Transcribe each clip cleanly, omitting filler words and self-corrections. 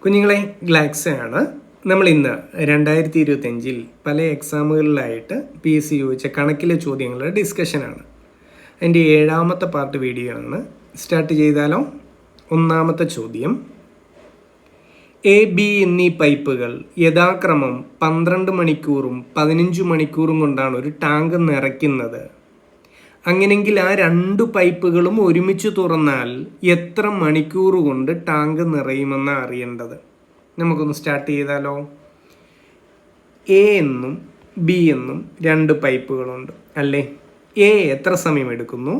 കുഞ്ഞുങ്ങളെ, ഗ്ലാക്സയാണ്. നമ്മൾ ഇന്ന് 2025 പല എക്സാമുകളിലായിട്ട് PSC ചോദിച്ച കണക്കിലെ ചോദ്യങ്ങളുടെ ഡിസ്കഷനാണ്. അതിൻ്റെ 7ാമത്തെ പാർട്ട് വീഡിയോ ആണ്. സ്റ്റാർട്ട് ചെയ്താലോ? ഒന്നാമത്തെ ചോദ്യം, A-B എന്നീ പൈപ്പുകൾ യഥാക്രമം 12 മണിക്കൂറും 15 മണിക്കൂറും കൊണ്ടാണ് ഒരു ടാങ്ക് നിറയ്ക്കുന്നത്. അങ്ങനെയെങ്കിൽ ആ 2 പൈപ്പുകളും ഒരുമിച്ച് തുറന്നാൽ എത്ര മണിക്കൂർ കൊണ്ട് ടാങ്ക് നിറയുമെന്നാണ് അറിയേണ്ടത്. നമുക്കൊന്ന് സ്റ്റാർട്ട് ചെയ്താലോ? A എന്നും B എന്നും 2 പൈപ്പുകളുണ്ട് അല്ലേ? A എത്ര സമയം എടുക്കുന്നു?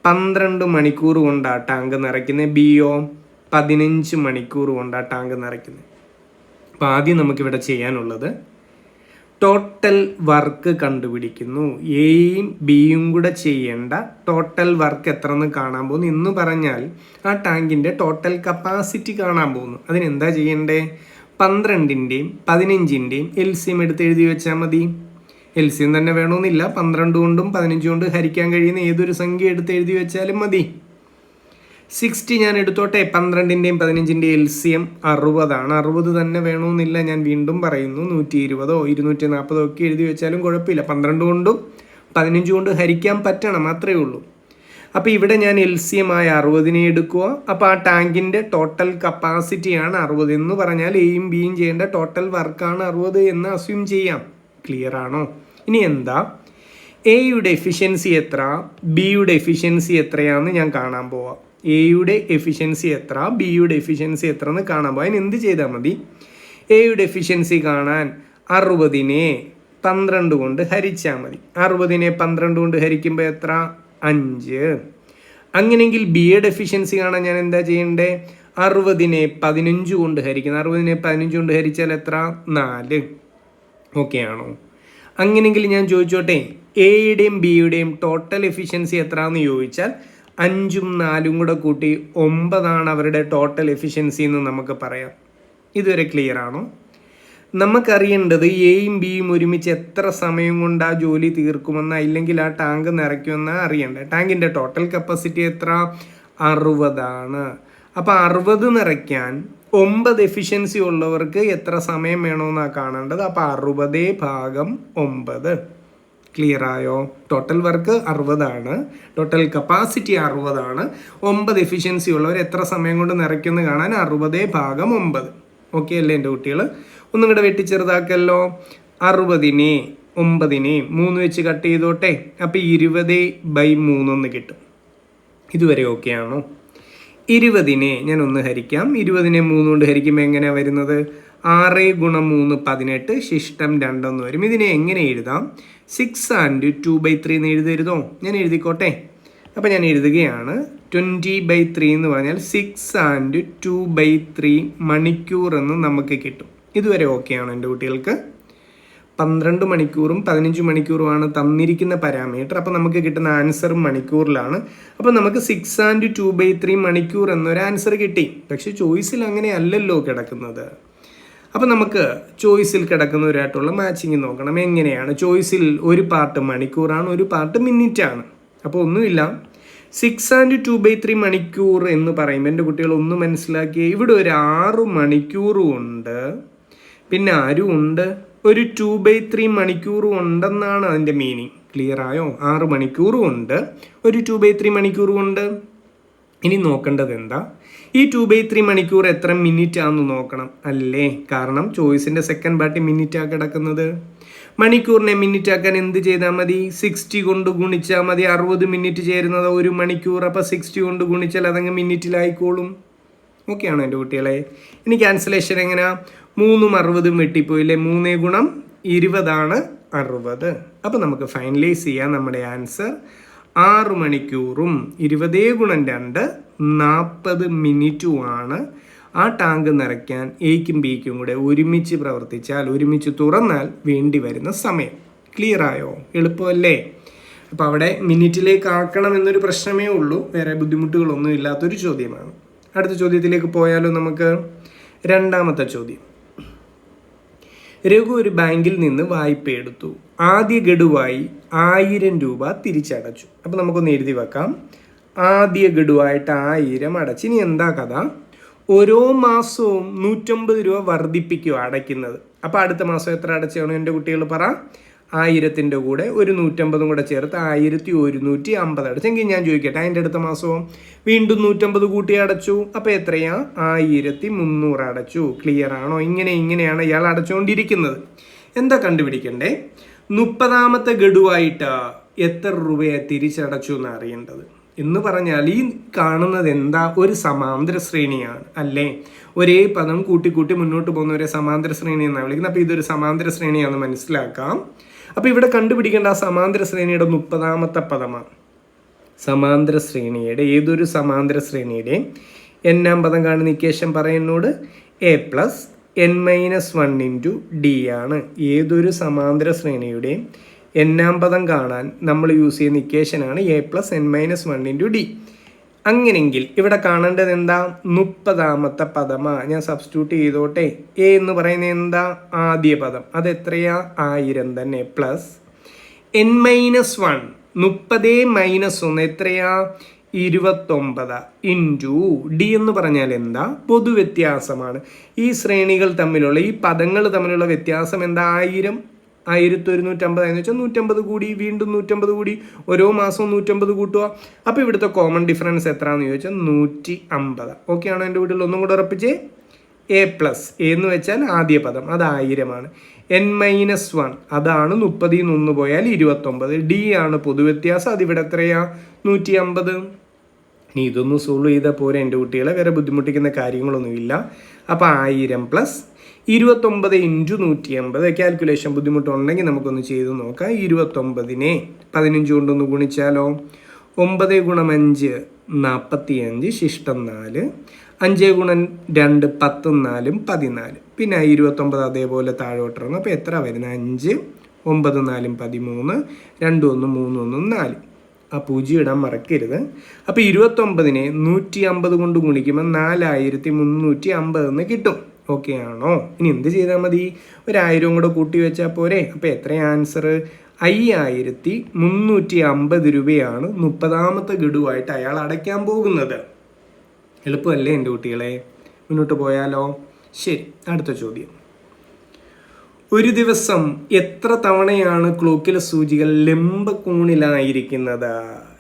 12 മണിക്കൂർ കൊണ്ടാണ് ടാങ്ക് നിറയ്ക്കുന്നത്. Bയോ 15 മണിക്കൂർ കൊണ്ടാണ് ടാങ്ക് നിറയ്ക്കുന്നത്. അപ്പോൾ ആദ്യം നമുക്കിവിടെ ചെയ്യാനുള്ളത് ടോട്ടൽ വർക്ക് കണ്ടുപിടിക്കുന്നു. എയും ബിയും കൂടെ ചെയ്യേണ്ട ടോട്ടൽ വർക്ക് എത്ര എന്ന് കാണാൻ പോകുന്നു. എന്ന് പറഞ്ഞാൽ ആ ടാങ്കിൻ്റെ ടോട്ടൽ കപ്പാസിറ്റി കാണാൻ പോകുന്നു. അതിനെന്താ ചെയ്യണ്ടേ? 12ൻ്റെയും 15ൻ്റെയും LCM എടുത്ത് എഴുതി വെച്ചാൽ മതി. LCM തന്നെ വേണമെന്നില്ല, 12 കൊണ്ടും 15 കൊണ്ടും ഹരിക്കാൻ കഴിയുന്ന ഏതൊരു സംഖ്യ എടുത്ത് എഴുതി വെച്ചാലും മതി. 60 ഞാൻ എടുത്തോട്ടെ. 12ൻ്റെയും 15ൻ്റെയും LCM 60ആണ്. 60 തന്നെ വേണമെന്നില്ല, ഞാൻ വീണ്ടും പറയുന്നു. 120 240 ഒക്കെ എഴുതി വെച്ചാലും കുഴപ്പമില്ല. 12 കൊണ്ടും 15 കൊണ്ട് ഹരിക്കാൻ പറ്റണം, അത്രയേ ഉള്ളൂ. അപ്പോൾ ഇവിടെ ഞാൻ LCM ആയ 60നെ എടുക്കുക. അപ്പോൾ ആ ടാങ്കിൻ്റെ ടോട്ടൽ കപ്പാസിറ്റിയാണ് 60 എന്ന് പറഞ്ഞാൽ എയും ബിയും ചെയ്യേണ്ട ടോട്ടൽ വർക്കാണ് 60 എന്ന് അസ്യൂം ചെയ്യാം. ക്ലിയർ ആണോ? ഇനി എന്താ, എയുടെ എഫിഷ്യൻസി എത്ര, ബിയുടെ എഫിഷ്യൻസി എത്രയാണെന്ന് ഞാൻ കാണാൻ പോവാം. എയുടെ എഫിഷ്യൻസി എത്ര, ബിയുടെ എഫിഷ്യൻസി എത്ര എന്ന് കാണാൻ പോകാം. അതിന് എന്ത് ചെയ്താൽ മതി? എയുടെ എഫിഷ്യൻസി കാണാൻ 60നെ 12 കൊണ്ട് ഹരിച്ചാൽ മതി. 60നെ 12 കൊണ്ട് ഹരിക്കുമ്പോൾ എത്ര? 5. അങ്ങനെയെങ്കിൽ ബിയുടെ എഫിഷ്യൻസി കാണാൻ ഞാൻ എന്താ ചെയ്യണ്ടേ? 60നെ 15 കൊണ്ട് ഹരിക്കണം. 60നെ 15 കൊണ്ട് ഹരിച്ചാൽ എത്ര? 4. ഓക്കെ ആണോ? അങ്ങനെയെങ്കിൽ ഞാൻ ചോദിച്ചോട്ടെ, എയുടെയും ബിയുടെയും ടോട്ടൽ എഫിഷ്യൻസി എത്രയെന്ന് ചോദിച്ചാൽ 5ഉം 4ഉം കൂടെ കൂട്ടി 9 അവരുടെ ടോട്ടൽ എഫിഷ്യൻസി എന്ന് നമുക്ക് പറയാം. ഇതുവരെ ക്ലിയർ ആണോ? നമുക്കറിയേണ്ടത് എയും ബിയും ഒരുമിച്ച് എത്ര സമയം കൊണ്ട് ആ ജോലി തീർക്കുമെന്ന, ഇല്ലെങ്കിൽ ആ ടാങ്ക് നിറയ്ക്കുമെന്നാണ് അറിയേണ്ടത്. ടാങ്കിൻ്റെ ടോട്ടൽ കപ്പാസിറ്റി എത്ര? 60ആണ്. അപ്പോൾ 60 നിറയ്ക്കാൻ 9 എഫിഷ്യൻസി ഉള്ളവർക്ക് എത്ര സമയം വേണമെന്നാണ് കാണേണ്ടത്. അപ്പോൾ 60/9. ക്ലിയർ ആയോ? ടോട്ടൽ വർക്ക് 60ആണ്, ടോട്ടൽ കപ്പാസിറ്റി 60ആണ്. 9 എഫിഷ്യൻസി ഉള്ളവർ എത്ര സമയം കൊണ്ട് നിറയ്ക്കുമെന്ന് കാണാൻ 60/9. ഓക്കെ അല്ലേ എൻ്റെ കുട്ടികൾ? ഒന്നും കൂടെ വെട്ടി ചെറുതാക്കല്ലോ. 60നെ 9നെ 3 വെച്ച് കട്ട് ചെയ്തോട്ടെ. അപ്പോൾ 20/3 കിട്ടും. ഇതുവരെ ഓക്കെ ആണോ? 20നെ ഞാൻ 1 ഹരിക്കാം. 20നെ 3 കൊണ്ട് ഹരിക്കുമ്പോൾ എങ്ങനെയാണ് വരുന്നത്? 6 × 3 18, ശിഷ്ടം 2 എന്ന് വരും. ഇതിനെ എങ്ങനെ എഴുതാം? 6 and 2/3 എന്ന് എഴുതരുതോ? ഞാൻ എഴുതിക്കോട്ടെ. അപ്പോൾ ഞാൻ എഴുതുകയാണ്. 20/3 എന്ന് പറഞ്ഞാൽ 6 and 2/3 മണിക്കൂർ എന്ന് നമുക്ക് കിട്ടും. ഇതുവരെ ഓക്കെ ആണോ എൻ്റെ കുട്ടികൾക്ക്? 12 മണിക്കൂറും 15 മണിക്കൂറുമാണ് തന്നിരിക്കുന്ന പാരാമീറ്റർ. അപ്പോൾ നമുക്ക് കിട്ടുന്ന ആൻസറും മണിക്കൂറിലാണ്. അപ്പോൾ നമുക്ക് 6 and 2/3 മണിക്കൂർ എന്നൊരു ആൻസർ കിട്ടി. പക്ഷെ ചോയ്സിൽ അങ്ങനെ അല്ലല്ലോ കിടക്കുന്നത്. അപ്പോൾ നമുക്ക് ചോയ്സിൽ കിടക്കുന്നവരായിട്ടുള്ള മാച്ചിങ് നോക്കണം. എങ്ങനെയാണ്? ചോയ്സിൽ ഒരു പാർട്ട് മണിക്കൂറാണ്, ഒരു പാർട്ട് മിനിറ്റാണ്. അപ്പോൾ ഒന്നുമില്ല, 6 and 2/3 മണിക്കൂർ എന്ന് പറയുമ്പോൾ എൻ്റെ കുട്ടികൾ ഒന്ന് മനസ്സിലാക്കിയേ, ഇവിടെ ഒരു 6 മണിക്കൂറും ഉണ്ട്, പിന്നെ ആരും ഉണ്ട്, ഒരു 2/3 മണിക്കൂറും ഉണ്ടെന്നാണ് അതിൻ്റെ മീനിങ്. ക്ലിയർ ആയോ? 6 മണിക്കൂറും ഉണ്ട്, ഒരു 2/3 മണിക്കൂറും ഉണ്ട്. ഇനി നോക്കേണ്ടത് എന്താ? ഈ 2/3 മണിക്കൂർ എത്ര മിനിറ്റ് ആണെന്ന് നോക്കണം അല്ലേ? കാരണം ചോയ്സിൻ്റെ സെക്കൻഡ് പാർട്ടി മിനിറ്റാണ് കിടക്കുന്നത്. മണിക്കൂറിനെ മിനിറ്റ് ആക്കാൻ എന്ത് ചെയ്താൽ മതി? 60 കൊണ്ട് ഗുണിച്ചാൽ മതി. 60 മിനിറ്റ് ചേരുന്നത് 1 മണിക്കൂർ. അപ്പോൾ 60 കൊണ്ട് ഗുണിച്ചാൽ അതങ്ങ് മിനിറ്റിലായിക്കോളും. ഓക്കെ ആണോ എൻ്റെ കുട്ടികളെ? ഇനി ക്യാൻസലേഷൻ എങ്ങനെയാ? 3ഉം 60ഉം വെട്ടിപ്പോയില്ലേ? 3 × 20 60. അപ്പോൾ നമുക്ക് ഫൈനലൈസ് ചെയ്യാം. നമ്മുടെ ആൻസർ 6 മണിക്കൂറും 20 × 2 40 മിനിറ്റുമാണ് ആ ടാങ്ക് നിറയ്ക്കാൻ എയ്ക്കും ബിക്കും കൂടെ ഒരുമിച്ച് പ്രവർത്തിച്ചാൽ, ഒരുമിച്ച് തുറന്നാൽ വേണ്ടി വരുന്ന സമയം. ക്ലിയർ ആയോ? എളുപ്പമല്ലേ? അപ്പോൾ അവിടെ മിനിറ്റിലേക്ക് ആക്കണം എന്നൊരു പ്രശ്നമേ ഉള്ളൂ, വേറെ ബുദ്ധിമുട്ടുകളൊന്നും ഇല്ലാത്തൊരു ചോദ്യമാണ്. അടുത്ത ചോദ്യത്തിലേക്ക് പോയാലോ നമുക്ക്? 2ാമത്തെ ചോദ്യം. രഘു ഒരു ബാങ്കിൽ നിന്ന് വായ്പ എടുത്തു. ആദ്യ ഗഡുവായി 1000 രൂപ തിരിച്ചടച്ചു. അപ്പോൾ നമുക്കൊന്ന് എഴുതി വെക്കാം. ആദ്യ ഗഡുവായിട്ട് 1000 അടച്ച്. ഇനി എന്താ കഥ? ഓരോ മാസവും 150 രൂപ വർദ്ധിപ്പിക്കുക അടയ്ക്കുന്നത്. അപ്പോൾ അടുത്ത മാസം എത്ര അടച്ചാണ് എൻ്റെ കുട്ടികൾ പറ? 1000-ൻ്റെ കൂടെ ഒരു 150 കൂടെ ചേർത്ത് 1150 അടച്ചെങ്കിൽ ഞാൻ ചോദിക്കട്ടെ, അതിൻ്റെ അടുത്ത മാസവും വീണ്ടും 150 കൂട്ടി അടച്ചു. അപ്പോൾ എത്രയാ? 1300 അടച്ചു. ക്ലിയർ ആണോ? ഇങ്ങനെയാണ് ഇയാൾ അടച്ചുകൊണ്ടിരിക്കുന്നത്. എന്താ കണ്ടുപിടിക്കണ്ടേ? 30ാമത്തെ ഗഡുവായിട്ട് എത്ര രൂപയെ തിരിച്ചടച്ചു എന്ന് അറിയേണ്ടത്. എന്ന് പറഞ്ഞാൽ ഈ കാണുന്നത് എന്താ? ഒരു സമാന്തര ശ്രേണിയാണ് അല്ലേ? ഒരേ പദം കൂട്ടി മുന്നോട്ട് പോകുന്ന ഒരു സമാന്തര ശ്രേണി എന്നാണ് വിളിക്കുന്നത്. അപ്പോൾ ഇതൊരു സമാന്തര ശ്രേണിയാണെന്ന് മനസ്സിലാക്കാം. അപ്പോൾ ഇവിടെ കണ്ടുപിടിക്കേണ്ട ആ സമാന്തര ശ്രേണിയുടെ 30ാമത്തെ പദമാണ്. സമാന്തര ശ്രേണിയുടെ ഏതൊരു സമാന്തര ശ്രേണിയുടെ n-ാം പദം കാണുന്ന ഇക്വേഷൻ പറയുന്നോട് a+n-1 × d ആണ്. ഏതൊരു സമാന്തര ശ്രേണിയുടെ n-ാം പദം കാണാൻ നമ്മൾ യൂസ് ചെയ്യുന്ന ഇക്വേഷനാണ് a+n-1 × d. അങ്ങനെങ്കിൽ ഇവിടെ കാണേണ്ടത് എന്താ? 30ാമത്തെ പദമാ. ഞാൻ സബ്സ്റ്റിറ്റ്യൂട്ട് ചെയ്തോട്ടെ. എ എന്ന് പറയുന്നത് എന്താ? ആദ്യ പദം. അതെത്രയാ? 1000 തന്നെ. പ്ലസ് n-1 30 - 1 എത്രയാ? 29 ഇൻറ്റു ഡി എന്ന് പറഞ്ഞാൽ എന്താ? പൊതുവ്യത്യാസമാണ്. ഈ ശ്രേണികൾ തമ്മിലുള്ള ഈ പദങ്ങൾ തമ്മിലുള്ള വ്യത്യാസം എന്താ? 1000 1150 എന്ന് വെച്ചാൽ 150 കൂടി, വീണ്ടും 150 കൂടി, ഓരോ മാസവും 150 കൂട്ടുക. അപ്പോൾ ഇവിടുത്തെ കോമൺ ഡിഫറൻസ് എത്രയാണെന്ന് ചോദിച്ചാൽ 150. ഓക്കെ ആണോ എൻ്റെ വീട്ടിൽ? ഒന്നും കൂടെ ഉറപ്പിച്ചേ. a+, എന്ന് വെച്ചാൽ ആദ്യ പദം, അത് 1000ആണ്. n-1 അതാണ് 30 നിന്ന് 1 പോയാൽ 29. ഡി ആണ് പൊതുവ്യത്യാസം, അതിവിടെ എത്രയാ? 150. ഇനി ഇതൊന്നും സോൾവ് ചെയ്താൽ പോരെ എൻ്റെ കുട്ടികളെ, വേറെ ബുദ്ധിമുട്ടിക്കുന്ന കാര്യങ്ങളൊന്നുമില്ല. അപ്പോൾ 1000 + 29 × 150. കാൽക്കുലേഷൻ ബുദ്ധിമുട്ടുണ്ടെങ്കിൽ നമുക്കൊന്ന് ചെയ്ത് നോക്കാം. 29നെ 15 കൊണ്ടൊന്ന് ഗുണിച്ചാലോ? 9 × 5 45, ശിഷ്ടം 4. 5 × 2 10, 4 14. പിന്നെ 29 അതേപോലെ താഴോട്ടിറങ്ങും. അപ്പോൾ എത്ര വരുന്നത്? 5 9 4 13, 2 1 3 1 4. ആ 0 ഇടാൻ മറക്കരുത്. അപ്പോൾ 29നെ 150 കൊണ്ട് ഗുണിക്കുമ്പോൾ 4350 എന്ന് കിട്ടും. ഓക്കെ ആണോ? ഇനി എന്ത് ചെയ്താൽ മതി? 1000 കൂടെ കൂട്ടി വെച്ചാൽ പോരെ. അപ്പോൾ എത്രയാണ് ആൻസർ? 5350 രൂപയാണ് 30ാമത്തെ ഗഡുവായിട്ട് അയാൾ അടയ്ക്കാൻ പോകുന്നത്. എളുപ്പമല്ലേ എൻ്റെ കുട്ടികളെ? മുന്നോട്ട് പോയാലോ? ശരി, അടുത്ത ചോദ്യം. ഒരു ദിവസം എത്ര തവണയാണ് ക്ലോക്കിലെ സൂചികൾ ലംബകോണിലായിരിക്കുന്നത്?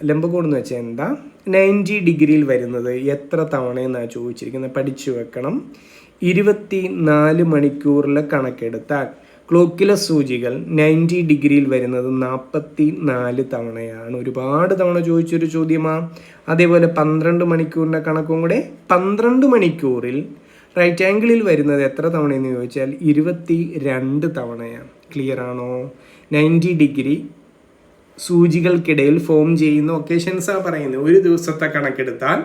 ലംബകോൺ എന്ന് വെച്ചാൽ എന്താ? 90 ഡിഗ്രിയിൽ വരുന്നത് എത്ര തവണയെന്നാണ് ചോദിച്ചിരിക്കുന്നത്. പഠിച്ചു വെക്കണം. 24 മണിക്കൂറിലെ കണക്കെടുത്താൽ ക്ലോക്കിലെ സൂചികൾ 90 ഡിഗ്രിയിൽ വരുന്നത് 44 തവണയാണ്. ഒരുപാട് തവണ ചോദിച്ചൊരു ചോദ്യമാണ്. അതേപോലെ 12 മണിക്കൂറിൻ്റെ കണക്കും കൂടെ 12 മണിക്കൂറിൽ റൈറ്റ് ആംഗിളിൽ വരുന്നത് എത്ര തവണയെന്ന് ചോദിച്ചാൽ 22 തവണയാണ്. ക്ലിയർ ആണോ? 90 ഡിഗ്രി സൂചികൾക്കിടയിൽ ഫോം ചെയ്യുന്ന ഒക്കേഷൻസാണ് പറയുന്നത്. ഒരു ദിവസത്തെ കണക്കെടുത്താൽ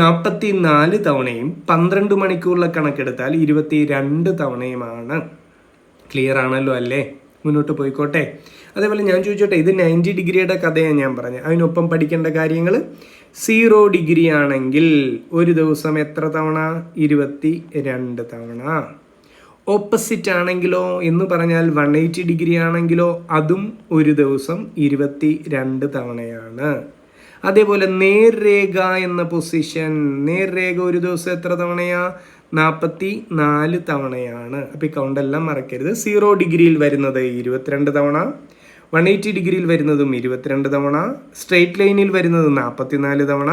44 തവണയും 12 മണിക്കൂറിലെ കണക്കെടുത്താൽ 22 തവണയുമാണ്. ക്ലിയർ ആണല്ലോ അല്ലേ? മുന്നോട്ട് പോയിക്കോട്ടെ. അതേപോലെ ഞാൻ ചോദിച്ചോട്ടെ, ഇത് 90 ഡിഗ്രിയുടെ കഥയാണ് ഞാൻ പറഞ്ഞത്. അതിനൊപ്പം പഠിക്കേണ്ട കാര്യങ്ങൾ 0 ഡിഗ്രി ആണെങ്കിൽ ഒരു ദിവസം എത്ര തവണ? 22 തവണ. ഓപ്പോസിറ്റ് ആണെങ്കിലോ എന്ന് പറഞ്ഞാൽ 180 ഡിഗ്രി ആണെങ്കിലോ അതും ഒരു ദിവസം 22 തവണയാണ്. അതേപോലെ നേർരേഖ എന്ന പൊസിഷൻ, നേർരേഖ ഒരു ദിവസം എത്ര തവണയാ? 44 തവണയാണ്. അപ്പോൾ ഈ കൗണ്ടെല്ലാം മറക്കരുത്. 0 ഡിഗ്രിയിൽ വരുന്നത് 22 തവണ, 180 ഡിഗ്രിയിൽ വരുന്നതും 22 തവണ, സ്ട്രെയിറ്റ് ലൈനിൽ വരുന്നത് 44 തവണ,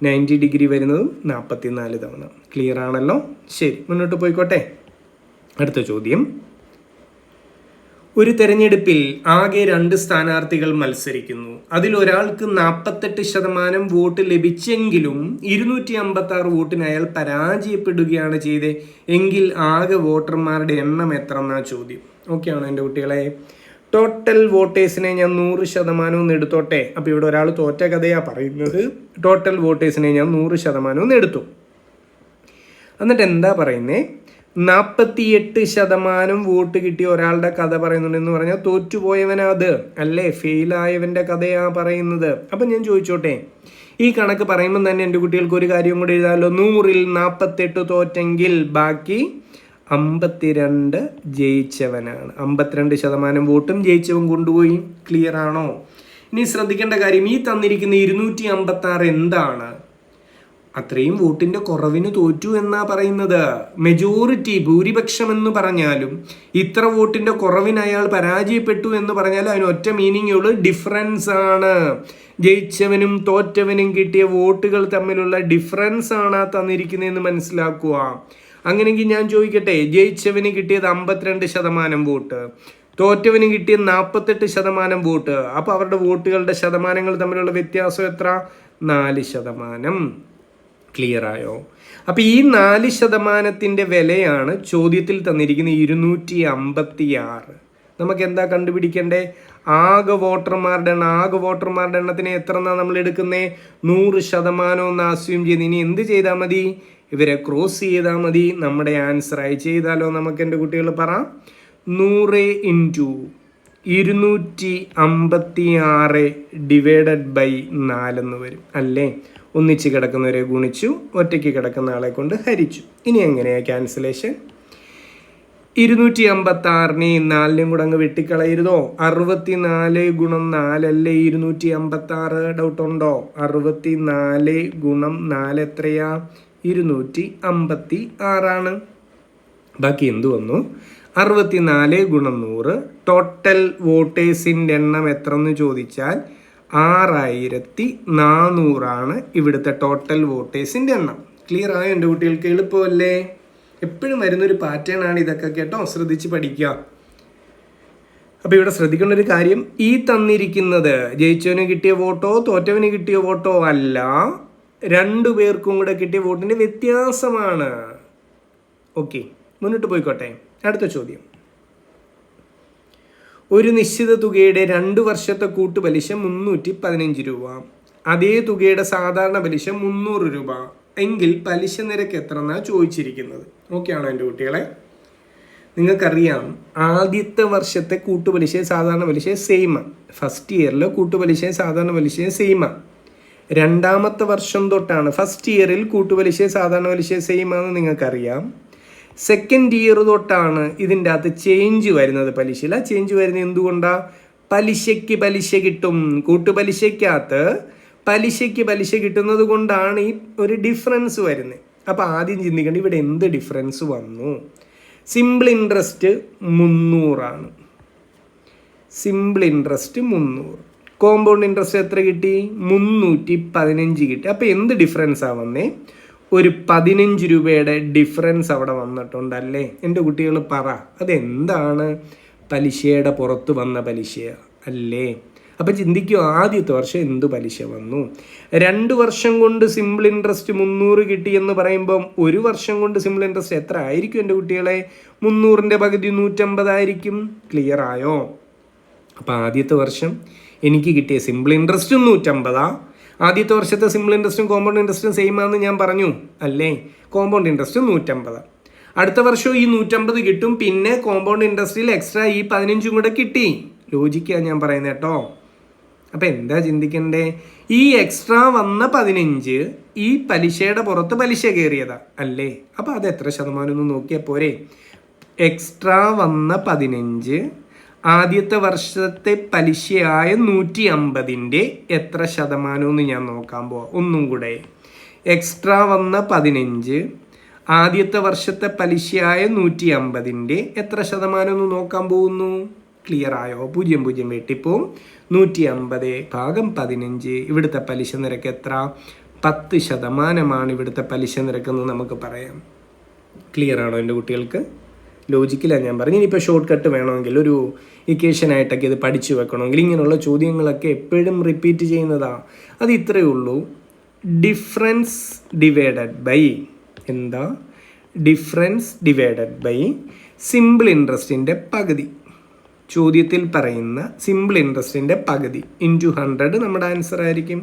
90 ഡിഗ്രി വരുന്നതും 44 തവണ. ക്ലിയർ ആണല്ലോ? ശരി, മുന്നോട്ട് പോയിക്കോട്ടെ. അടുത്ത ചോദ്യം. ഒരു തെരഞ്ഞെടുപ്പിൽ ആകെ 2 സ്ഥാനാർത്ഥികൾ മത്സരിക്കുന്നു. അതിൽ ഒരാൾക്ക് 48% വോട്ട് ലഭിച്ചെങ്കിലും 256 വോട്ടിന് അയാൾ പരാജയപ്പെടുകയാണ് ചെയ്തത് എങ്കിൽ ആകെ വോട്ടർമാരുടെ എണ്ണം എത്ര എന്നാണ് ചോദ്യം. ഓക്കെ ആണോ എൻ്റെ കുട്ടികളെ? ടോട്ടൽ വോട്ടേഴ്സിനെ ഞാൻ 100% ഒന്ന് എടുത്തോട്ടെ. അപ്പോൾ ഇവിടെ ഒരാൾ തോറ്റ കഥയാണ് പറയുന്നത്. ടോട്ടൽ വോട്ടേഴ്സിനെ ഞാൻ 100% ഒന്ന് എടുത്തു. എന്നിട്ട് എന്താ പറയുന്നത്? 48% വോട്ട് കിട്ടിയ ഒരാളുടെ കഥ പറയുന്നുണ്ടെന്ന് പറഞ്ഞാൽ തോറ്റുപോയവനത് അല്ലേ? ഫെയിലായവൻ്റെ കഥയാണ് പറയുന്നത്. അപ്പം ഞാൻ ചോദിച്ചോട്ടെ, ഈ കണക്ക് പറയുമ്പോൾ തന്നെ എൻ്റെ കുട്ടികൾക്ക് ഒരു കാര്യം കൂടി എഴുതാമല്ലോ. 100ൽ 48 തോറ്റെങ്കിൽ ബാക്കി 52 ജയിച്ചവനാണ്. 52% വോട്ടും ജയിച്ചവൻ കൊണ്ടുപോയി. ക്ലിയർ ആണോ? ഇനി ശ്രദ്ധിക്കേണ്ട കാര്യം, ഈ തന്നിരിക്കുന്ന 256 എന്താണ്? അത്രയും വോട്ടിൻ്റെ കുറവിന് തോറ്റു എന്നാ പറയുന്നത്. മെജോറിറ്റി, ഭൂരിപക്ഷം എന്ന് പറഞ്ഞാലും ഇത്ര വോട്ടിൻ്റെ കുറവിന് അയാൾ പരാജയപ്പെട്ടു എന്ന് പറഞ്ഞാൽ അതിന് ഒറ്റ മീനിങ്ങേ ഉള്ളൂ, ഡിഫറൻസ് ആണ്. ജയിച്ചവനും തോറ്റവനും കിട്ടിയ വോട്ടുകൾ തമ്മിലുള്ള ഡിഫറൻസ് ആണ് തന്നിരിക്കുന്നതെന്ന് മനസ്സിലാക്കുക. അങ്ങനെയെങ്കിൽ ഞാൻ ചോദിക്കട്ടെ, ജയിച്ചവന് കിട്ടിയത് 52% വോട്ട്, തോറ്റവന് കിട്ടിയ 48% വോട്ട്. അപ്പോൾ അവരുടെ വോട്ടുകളുടെ ശതമാനങ്ങൾ തമ്മിലുള്ള വ്യത്യാസം എത്ര? 4%. ക്ലിയർ ആയോ? അപ്പോൾ ഈ 4%-ൻ്റെ വിലയാണ് ചോദ്യത്തിൽ തന്നിരിക്കുന്ന 256. നമുക്ക് എന്താ കണ്ടുപിടിക്കണ്ടേ? ആകെ വോട്ടർമാരുടെ എണ്ണത്തിന് എത്ര എന്നാണ് നമ്മൾ എടുക്കുന്നത്? 100% എന്ന് അസ്യൂം ചെയ്ത് ഇനി എന്ത് ചെയ്താൽ മതി? ഇവരെ ക്രോസ് ചെയ്താൽ മതി. നമ്മുടെ ആൻസർ ആയി ചെയ്താലോ? നമുക്ക് എൻ്റെ കുട്ടികൾ പറ, 100 × 256 ഡിവൈഡഡ് ബൈ 4 എന്ന് വരും അല്ലേ? ഒന്നിച്ച് കിടക്കുന്നവരെ ഗുണിച്ചു, ഒറ്റയ്ക്ക് കിടക്കുന്ന ആളെ കൊണ്ട് ഹരിച്ചു. ഇനി എങ്ങനെയാണ് ക്യാൻസലേഷൻ? 256 4 കൂടെ അങ്ങ് വെട്ടിക്കളയരുതോ? 64 × 4 അല്ലേ 256? ഡൗട്ട് ഉണ്ടോ? 64 × 4 എത്രയാ? 256. ബാക്കി എന്ത് വന്നു? 64 × 100. ടോട്ടൽ വോട്ടേഴ്സിൻ്റെ എണ്ണം എത്ര എന്ന് ചോദിച്ചാൽ 6400 ഇവിടുത്തെ ടോട്ടൽ വോട്ടേഴ്സിൻ്റെ എണ്ണം. ക്ലിയർ ആയോ എൻ്റെ കുട്ടികൾക്ക്? എളുപ്പമല്ലേ? എപ്പോഴും വരുന്നൊരു പാറ്റേൺ ആണ് ഇതൊക്കെ കേട്ടോ, ശ്രദ്ധിച്ച് പഠിക്കുക. അപ്പോൾ ഇവിടെ ശ്രദ്ധിക്കേണ്ട ഒരു കാര്യം, ഈ തന്നിരിക്കുന്നത് ജയിച്ചവന് കിട്ടിയ വോട്ടോ തോറ്റവന് കിട്ടിയ വോട്ടോ അല്ല, രണ്ടു പേർക്കും കൂടെ കിട്ടിയ വോട്ടിൻ്റെ വ്യത്യാസമാണ്. ഓക്കെ, മുന്നോട്ട് പോയിക്കോട്ടെ. അടുത്ത ചോദ്യം. ഒരു നിശ്ചിത തുകയുടെ 2 വർഷത്തെ കൂട്ടുപലിശ 315 രൂപ, അതേ തുകയുടെ സാധാരണ പലിശ 300 രൂപ എങ്കിൽ പലിശ നിരക്ക് എത്ര എന്നാണ് ചോദിച്ചിരിക്കുന്നത്. ഓക്കെ ആണോ എൻ്റെ കുട്ടികളെ? നിങ്ങൾക്കറിയാം, ആദ്യത്തെ വർഷത്തെ കൂട്ടുപലിശ സാധാരണ പലിശ സെയിമാണ്. ഫസ്റ്റ് ഇയറിൽ കൂട്ടുപലിശ സാധാരണ പലിശ സെയിമാണ്. രണ്ടാമത്തെ വർഷം തൊട്ടാണ് ഫസ്റ്റ് ഇയറിൽ കൂട്ടുപലിശ സാധാരണ പലിശ സെയിമാണെന്ന് നിങ്ങൾക്കറിയാം. സെക്കൻഡ് ഇയർ തൊട്ടാണ് ഇതിൻ്റെ അകത്ത് ചേഞ്ച് വരുന്നത്. പലിശയിൽ ആ ചേഞ്ച് വരുന്നത് എന്തുകൊണ്ടാണ്? പലിശയ്ക്ക് പലിശ കിട്ടും. കൂട്ടുപലിശയ്ക്കകത്ത് പലിശയ്ക്ക് പലിശ കിട്ടുന്നത് കൊണ്ടാണ് ഈ ഒരു ഡിഫറൻസ് വരുന്നത്. അപ്പോൾ ആദ്യം ചിന്തിക്കേണ്ടത് ഇവിടെ എന്ത് ഡിഫറൻസ് വന്നു? Simple interest 300. Simple interest 300. Compound interest എത്ര കിട്ടി? 315 കിട്ടി. അപ്പോൾ എന്ത് ഡിഫറൻസാണ് വന്നേ? ഒരു 15 രൂപയുടെ ഡിഫറൻസ് അവിടെ വന്നിട്ടുണ്ടല്ലേ? എൻ്റെ കുട്ടികൾ പറ, അതെന്താണ്? പലിശയുടെ പുറത്ത് വന്ന പലിശ അല്ലേ? അപ്പം ചിന്തിക്കുക, ആദ്യത്തെ വർഷം എന്ത് പലിശ വന്നു? 2 വർഷം കൊണ്ട് സിമ്പിൾ ഇൻട്രസ്റ്റ് 300 കിട്ടി എന്ന് പറയുമ്പം 1 വർഷം കൊണ്ട് സിമ്പിൾ ഇൻട്രസ്റ്റ് എത്ര ആയിരിക്കും എൻ്റെ കുട്ടികളെ? 300ൻ്റെ പകുതി 150 ആയിരിക്കും. ക്ലിയർ ആയോ? അപ്പം ആദ്യത്തെ വർഷം എനിക്ക് കിട്ടിയ സിമ്പിൾ ഇൻട്രസ്റ്റും 150. ആദ്യത്തെ വർഷത്തെ സിമ്പിൾ ഇൻട്രസ്റ്റും കോമ്പൗണ്ട് ഇൻട്രസ്റ്റും സെയിം ആണെന്ന് ഞാൻ പറഞ്ഞു അല്ലേ? കോമ്പൗണ്ട് ഇൻട്രസ്റ്റും 150. അടുത്ത വർഷവും ഈ 150 കിട്ടും. പിന്നെ കോമ്പൗണ്ട് ഇൻട്രസ്റ്റിൽ എക്സ്ട്രാ ഈ 15 കൂടെ കിട്ടി. ലോജിക്കാണ് ഞാൻ പറയുന്നത് കേട്ടോ. അപ്പം എന്താ ചിന്തിക്കണ്ടേ? ഈ എക്സ്ട്രാ വന്ന 15 ഈ പലിശയുടെ പുറത്ത് പലിശ കയറിയതാ അല്ലേ? അപ്പം അത് എത്ര ശതമാനം ഒന്ന് നോക്കിയാൽ പോരെ? എക്സ്ട്രാ വന്ന 15 ആദ്യത്തെ വർഷത്തെ പലിശയായ 150ൻ്റെ എത്ര ശതമാനമെന്ന് ഞാൻ നോക്കാൻ പോവാം. ഒന്നും കൂടെ, എക്സ്ട്രാ വന്ന 15 ആദ്യത്തെ വർഷത്തെ പലിശയായ 150ൻ്റെ എത്ര ശതമാനം എന്ന് നോക്കാൻ പോകുന്നു. ക്ലിയർ ആയോ? 0 വെട്ടിപ്പോവും. 150/15 ഇവിടുത്തെ പലിശ നിരക്ക് എത്ര? 10% ഇവിടുത്തെ പലിശ നിരക്കെന്ന് നമുക്ക് പറയാം. ക്ലിയർ ആണോ എൻ്റെ കുട്ടികൾക്ക്? ലോജിക്കിലാണ് ഞാൻ പറഞ്ഞു. ഇനിയിപ്പോൾ ഷോർട്ട് കട്ട് വേണമെങ്കിൽ ഒരു ഇക്വേഷനായിട്ടൊക്കെ ഇത് പഠിച്ചു വെക്കണമെങ്കിൽ ഇങ്ങനെയുള്ള ചോദ്യങ്ങളൊക്കെ എപ്പോഴും റിപ്പീറ്റ് ചെയ്യുന്നതാണ്. അത് ഇത്രയേ ഉള്ളൂ. ഡിഫറൻസ് ഡിവൈഡഡ് ബൈ എന്താ? ഡിഫറൻസ് ഡിവൈഡഡ് ബൈ സിമ്പിൾ ഇൻട്രസ്റ്റിൻ്റെ പകുതി. ചോദ്യത്തിൽ പറയുന്ന സിമ്പിൾ ഇൻട്രസ്റ്റിൻ്റെ പകുതി ഇൻറ്റു 100 നമ്മുടെ ആൻസർ ആയിരിക്കും.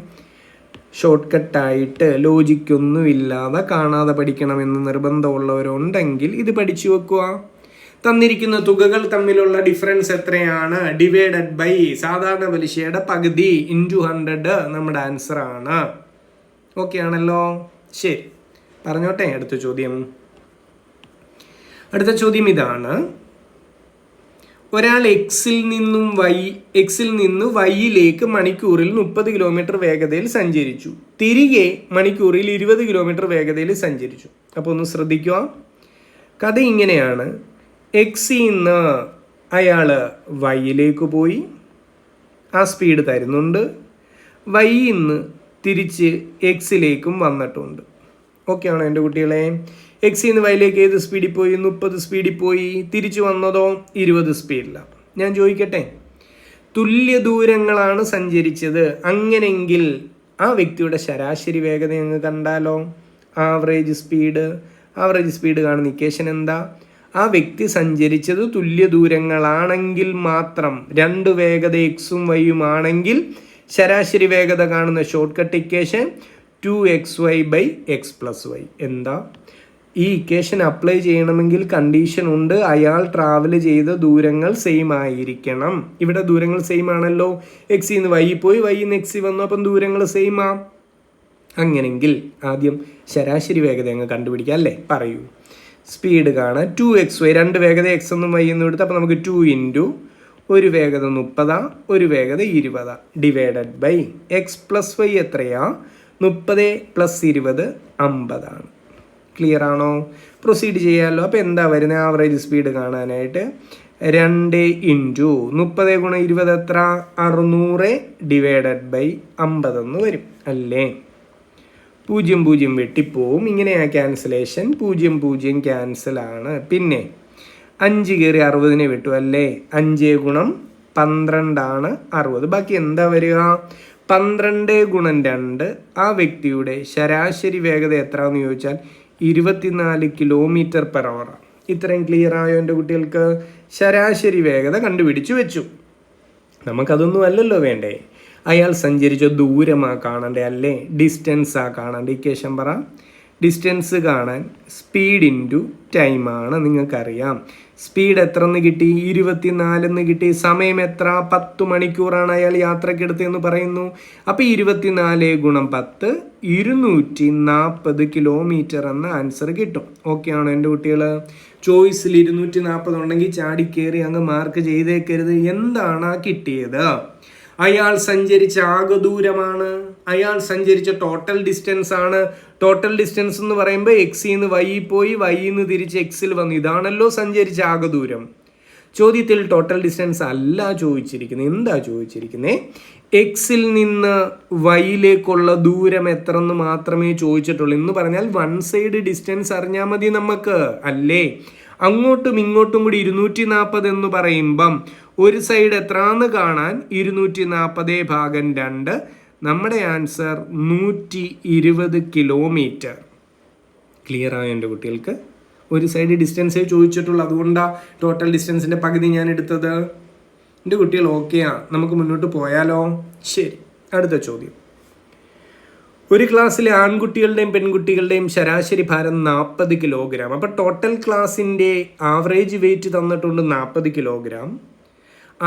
ഷോർട്ട് കട്ടായിട്ട് ലോജിക്കൊന്നും ഇല്ലാതെ കാണാതെ പഠിക്കണമെന്ന് നിർബന്ധമുള്ളവരുണ്ടെങ്കിൽ ഇത് പഠിച്ചു വെക്കുക. തന്നിരിക്കുന്ന തുകകൾ തമ്മിലുള്ള ഡിഫറൻസ് എത്രയാണ്? ഡിവൈഡഡ് ബൈ സാധാരണ പലിശയുടെ പകുതി ഇൻറ്റു 100 നമ്മുടെ ആൻസർ ആണ്. ഓക്കെ ആണല്ലോ? ശരി, പറഞ്ഞോട്ടെ. അടുത്ത ചോദ്യം ഇതാണ്. ഒരാൾ എക്സിൽ നിന്ന് വൈയിലേക്ക് മണിക്കൂറിൽ 30 കിലോമീറ്റർ വേഗതയിൽ സഞ്ചരിച്ചു. തിരികെ മണിക്കൂറിൽ 20 കിലോമീറ്റർ വേഗതയിൽ സഞ്ചരിച്ചു. അപ്പോൾ ഒന്ന് ശ്രദ്ധിക്കുക. കഥ ഇങ്ങനെയാണ്. എക്സിൽ നിന്ന് അയാൾ വൈയിലേക്ക് പോയി, ആ സ്പീഡ് തരുന്നുണ്ട്. വൈയിൽ നിന്ന് തിരിച്ച് എക്സിലേക്കും വന്നിട്ടുണ്ട്. ഓക്കെ ആണോ എൻ്റെ കുട്ടികളെ? എക്സിൽ നിന്ന് വൈയിലേക്ക് ഏത് സ്പീഡിൽ പോയി? 30 സ്പീഡിൽ പോയി. തിരിച്ചു വന്നതോ 20 സ്പീഡിലാണ്. ഞാൻ ചോദിക്കട്ടെ, തുല്യ ദൂരങ്ങളാണ് സഞ്ചരിച്ചത്. അങ്ങനെങ്കിൽ ആ വ്യക്തിയുടെ ശരാശരി വേഗത ഞങ്ങൾ കണ്ടാലോ? ആവറേജ് സ്പീഡ് കാണുന്ന ഇക്വേഷൻ എന്താ? ആ വ്യക്തി സഞ്ചരിച്ചത് തുല്യ ദൂരങ്ങളാണെങ്കിൽ മാത്രം, രണ്ട് വേഗത എക്സും വൈയും ആണെങ്കിൽ ശരാശരി വേഗത കാണുന്ന ഷോർട്ട് കട്ട് ഇക്വേഷൻ 2xy/x+y. എന്താ? ഈ ഇക്വേഷൻ അപ്ലൈ ചെയ്യണമെങ്കിൽ കണ്ടീഷൻ ഉണ്ട്, അയാൾ ട്രാവൽ ചെയ്ത ദൂരങ്ങൾ സെയിം ആയിരിക്കണം. ഇവിടെ ദൂരങ്ങൾ സെയിം ആണല്ലോ. എക്സിൽ നിന്ന് വൈ പോയി, വൈയിൽ നിന്ന് എക്സിൽ വന്നു, അപ്പം ദൂരങ്ങൾ സെയിം ആ. അങ്ങനെങ്കിൽ ആദ്യം ശരാശരി വേഗത അങ്ങ് കണ്ടുപിടിക്കാം അല്ലേ? പറയൂ. സ്പീഡ് കാണാൻ 2xy, രണ്ട് വേഗത എക്സ് എന്നും വൈ എന്നും എടുത്ത്, അപ്പോൾ നമുക്ക് 2 ഇൻറ്റു ഒരു വേഗത 30, ഒരു വേഗത 20 ഡിവൈഡഡ് ബൈ x+y എത്രയാ? 30 + 20 50. ക്ലിയർ ആണോ? പ്രൊസീഡ് ചെയ്യാമല്ലോ. അപ്പോൾ എന്താ വരുന്നത്? ആവറേജ് സ്പീഡ് കാണാനായിട്ട് 2 ഇൻറ്റു 30 × 20 എത്ര? 600 ഡിവൈഡഡ് ബൈ 50 എന്ന് വരും അല്ലേ? 0 വെട്ടിപ്പോവും. ഇങ്ങനെയാ ക്യാൻസലേഷൻ. 0 ക്യാൻസലാണ്. പിന്നെ 5 കയറി 60 വിട്ടു അല്ലേ? 5 × 12 60. ബാക്കി എന്താ വരിക? 12 × 2. ആ വ്യക്തിയുടെ ശരാശരി വേഗത എത്രയെന്ന് ചോദിച്ചാൽ 24 km/h. ഇത്രയും ക്ലിയർ ആയോ എൻ്റെ കുട്ടികൾക്ക്? ശരാശരി വേഗത കണ്ടുപിടിച്ചു വെച്ചു. നമുക്കതൊന്നും അല്ലല്ലോ വേണ്ടേ, അയാൾ സഞ്ചരിച്ച ദൂരമാ കാണണ്ടേ അല്ലേ? ഡിസ്റ്റൻസാ കാണണ്ടേ? ഇക്വേഷൻ പറ. ഡിസ്റ്റൻസ് കാണാൻ സ്പീഡ് ഇൻറ്റു ടൈമാണ്. നിങ്ങൾക്കറിയാം സ്പീഡ് എത്ര എന്ന് കിട്ടി? 24 എന്ന് കിട്ടി. സമയം എത്ര? 10 മണിക്കൂറാണ് അയാൾ യാത്രക്കെടുത്തതെന്ന് പറയുന്നു. അപ്പോൾ 24 × 10 240 കിലോമീറ്റർ എന്ന ആൻസർ കിട്ടും. ഓക്കെ ആണോ എൻ്റെ കുട്ടികൾ? ചോയ്സിൽ 240 ഉണ്ടെങ്കിൽ ചാടിക്കേറി അങ്ങ് മാർക്ക് ചെയ്തേക്കരുത്. എന്താണ് കിട്ടിയത്? അയാൾ സഞ്ചരിച്ച ആകെ ദൂരമാണ്, അയാൾ സഞ്ചരിച്ച ടോട്ടൽ ഡിസ്റ്റൻസ് ആണ്. ടോട്ടൽ ഡിസ്റ്റൻസ് എന്ന് പറയുമ്പോൾ എക്സിൽ നിന്ന് വൈ പോയി, വൈയിൽ നിന്ന് തിരിച്ച് എക്സിൽ വന്നു. ഇതാണല്ലോ സഞ്ചരിച്ച ആകെ ദൂരം. ചോദ്യത്തിൽ ടോട്ടൽ ഡിസ്റ്റൻസ് അല്ല ചോദിച്ചിരിക്കുന്നത്. എന്താ ചോദിച്ചിരിക്കുന്നത്? എക്സിൽ നിന്ന് വൈയിലേക്കുള്ള ദൂരം എത്ര എന്ന് മാത്രമേ ചോദിച്ചിട്ടുള്ളൂ. എന്ന് പറഞ്ഞാൽ വൺ സൈഡ് ഡിസ്റ്റൻസ് അറിഞ്ഞാൽ മതി നമുക്ക് അല്ലേ? അങ്ങോട്ടും ഇങ്ങോട്ടും കൂടി 240 എന്ന് പറയുമ്പം ഒരു സൈഡ് എത്രയെന്ന് കാണാൻ 240/2. നമ്മുടെ ആൻസർ 120 കിലോമീറ്റർ. ക്ലിയർ ആയോ എൻ്റെ കുട്ടികൾക്ക്? ഒരു സൈഡ് ഡിസ്റ്റൻസേ ചോദിച്ചിട്ടുള്ളൂ, അതുകൊണ്ടാണ് ടോട്ടൽ ഡിസ്റ്റൻസിൻ്റെ പകുതി ഞാൻ എടുത്തത്. എൻ്റെ കുട്ടികൾ ഓക്കെയാ? നമുക്ക് മുന്നോട്ട് പോയാലോ? ശരി, അടുത്ത ചോദ്യം. ഒരു ക്ലാസ്സിലെ ആൺകുട്ടികളുടെയും പെൺകുട്ടികളുടെയും ശരാശരി ഭാരം 40 കിലോഗ്രാം. അപ്പോൾ ടോട്ടൽ ക്ലാസ്സിൻ്റെ ആവറേജ് വെയിറ്റ് തന്നിട്ടുണ്ട് 40 കിലോഗ്രാം.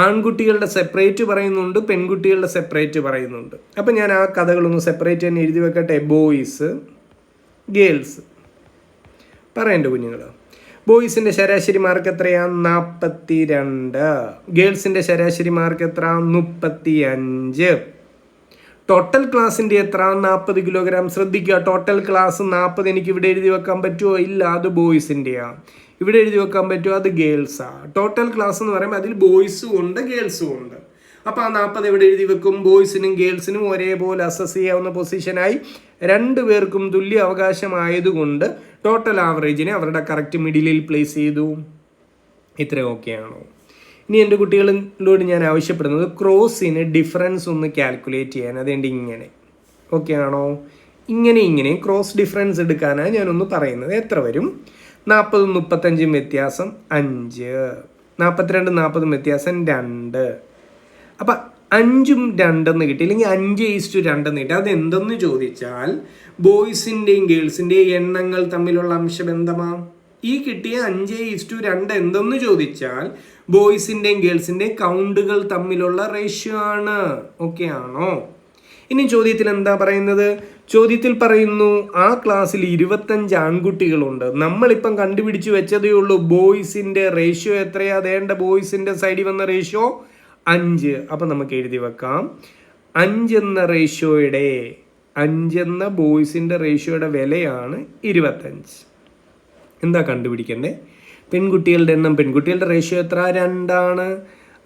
ആൺകുട്ടികളുടെ സെപ്പറേറ്റ് പറയുന്നുണ്ട്, പെൺകുട്ടികളുടെ സെപ്പറേറ്റ് പറയുന്നുണ്ട്. അപ്പം ഞാൻ ആ കഥകളൊന്ന് സെപ്പറേറ്റ് തന്നെ എഴുതി വെക്കട്ടെ. Boys, girls. പറയണ്ട കുഞ്ഞുങ്ങൾ. ബോയ്സിൻ്റെ ശരാശരി മാർക്ക് എത്രയാണ്? 42. ഗേൾസിൻ്റെ ശരാശരി മാർക്ക് എത്ര? 35. ടോട്ടൽ ക്ലാസ്സിൻ്റെ എത്ര? 40 കിലോഗ്രാം. ശ്രദ്ധിക്കുക, ടോട്ടൽ ക്ലാസ് 40 എനിക്ക് ഇവിടെ എഴുതി വെക്കാൻ പറ്റുമോ? ഇല്ല, അത് ബോയ്സിൻ്റെയാണ്. ഇവിടെ എഴുതി വെക്കാൻ പറ്റുമോ? അത് ഗേൾസാണ്. ടോട്ടൽ ക്ലാസ് എന്ന് പറയുമ്പോൾ അതിൽ ബോയ്സും ഉണ്ട് ഗേൾസും ഉണ്ട്. അപ്പോൾ ആ 40 എവിടെ എഴുതി വെക്കും? ബോയ്സിനും ഗേൾസിനും ഒരേപോലെ അസസ് ചെയ്യാവുന്ന പൊസിഷനായി, രണ്ടുപേർക്കും തുല്യ അവകാശമായതുകൊണ്ട് ടോട്ടൽ ആവറേജിനെ അവരുടെ കറക്റ്റ് മിഡിലിൽ പ്ലേസ് ചെയ്തു. ഇത്ര ഓക്കെ ആണോ? ഇനി എൻ്റെ കുട്ടികളോട് ഞാൻ ആവശ്യപ്പെടുന്നത് ക്രോസിന് ഡിഫറൻസ് ഒന്ന് കാൽക്കുലേറ്റ് ചെയ്യാൻ. അതുകൊണ്ട് ഇങ്ങനെ ഓക്കെ ആണോ? ഇങ്ങനെ ക്രോസ് ഡിഫറൻസ് എടുക്കാനാണ് ഞാനൊന്ന് പറയുന്നത്. എത്ര വരും? 40 35 വ്യത്യാസം 5, 42 40 വ്യത്യാസം 2. അപ്പം 5ഉം 2 കിട്ടി, അല്ലെങ്കിൽ 5:2 കിട്ടി. അതെന്തെന്ന് ചോദിച്ചാൽ ബോയ്സിൻ്റെയും ഗേൾസിൻ്റെയും എണ്ണങ്ങൾ തമ്മിലുള്ള അംശബന്ധമാണ്. ഈ കിട്ടിയ 5:2 എന്തെന്ന് ചോദിച്ചാൽ ബോയ്സിൻ്റെയും ഗേൾസിൻ്റെയും കൗണ്ടുകൾ തമ്മിലുള്ള റേഷ്യോ ആണ്. ഓക്കെ ആണോ? ഇനി ചോദ്യത്തിൽ എന്താ പറയുന്നത്? ചോദ്യത്തിൽ പറയുന്നു ആ ക്ലാസ്സിൽ 25 ആൺകുട്ടികളുണ്ട്. നമ്മളിപ്പം കണ്ടുപിടിച്ച് വെച്ചതേ ഉള്ളൂ ബോയ്സിന്റെ റേഷ്യോ എത്രയാ? വേണ്ട ബോയ്സിന്റെ സൈഡിൽ വന്ന റേഷ്യോ 5. അപ്പം നമുക്ക് എഴുതി വെക്കാം 5 എന്ന ബോയ്സിന്റെ റേഷ്യോയുടെ വിലയാണ് 25. എന്താ കണ്ടുപിടിക്കണ്ടേ? പെൺകുട്ടികളുടെ എണ്ണം, പെൺകുട്ടികളുടെ റേഷ്യോ എത്ര? 2 ആണ്.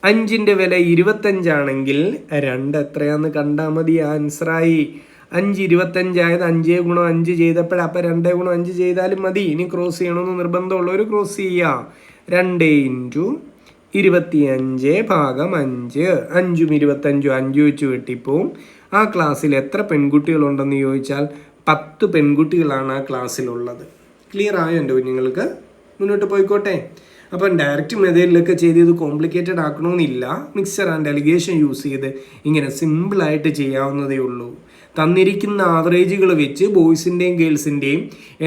5ന്റെ വില 25 ആണെങ്കിൽ 2 എത്രയാന്ന് കണ്ടാൽ മതി, ആൻസറായി. 5 25 ആയത് 5 × 5 ചെയ്തപ്പോഴേ, അപ്പം 2 × 5 ചെയ്താലും മതി. ഇനി ക്രോസ് ചെയ്യണമെന്ന് നിർബന്ധമുള്ളവർ ക്രോസ് ചെയ്യുക. 2 × 25 / 5. 5ഉം 25ഉം 5 വെച്ച് വെട്ടിപ്പോവും. ആ ക്ലാസ്സിൽ എത്ര പെൺകുട്ടികളുണ്ടെന്ന് ചോദിച്ചാൽ 10 പെൺകുട്ടികളാണ് ആ ക്ലാസ്സിലുള്ളത്. ക്ലിയർ ആയോ എൻ്റെ കുഞ്ഞുങ്ങൾക്ക്? മുന്നോട്ട് പോയിക്കോട്ടെ. അപ്പം ഡയറക്റ്റ് മെത്തേഡിലൊക്കെ ചെയ്ത് ഇത് കോംപ്ലിക്കേറ്റഡ് ആക്കണമെന്നില്ല. മിക്സർ ആൻഡ് അലിഗേഷൻ യൂസ് ചെയ്ത് ഇങ്ങനെ സിമ്പിളായിട്ട് ചെയ്യാവുന്നതേ ഉള്ളൂ. തന്നിരിക്കുന്ന ആവറേജുകൾ വെച്ച് ബോയ്സിൻ്റെയും ഗേൾസിൻ്റെയും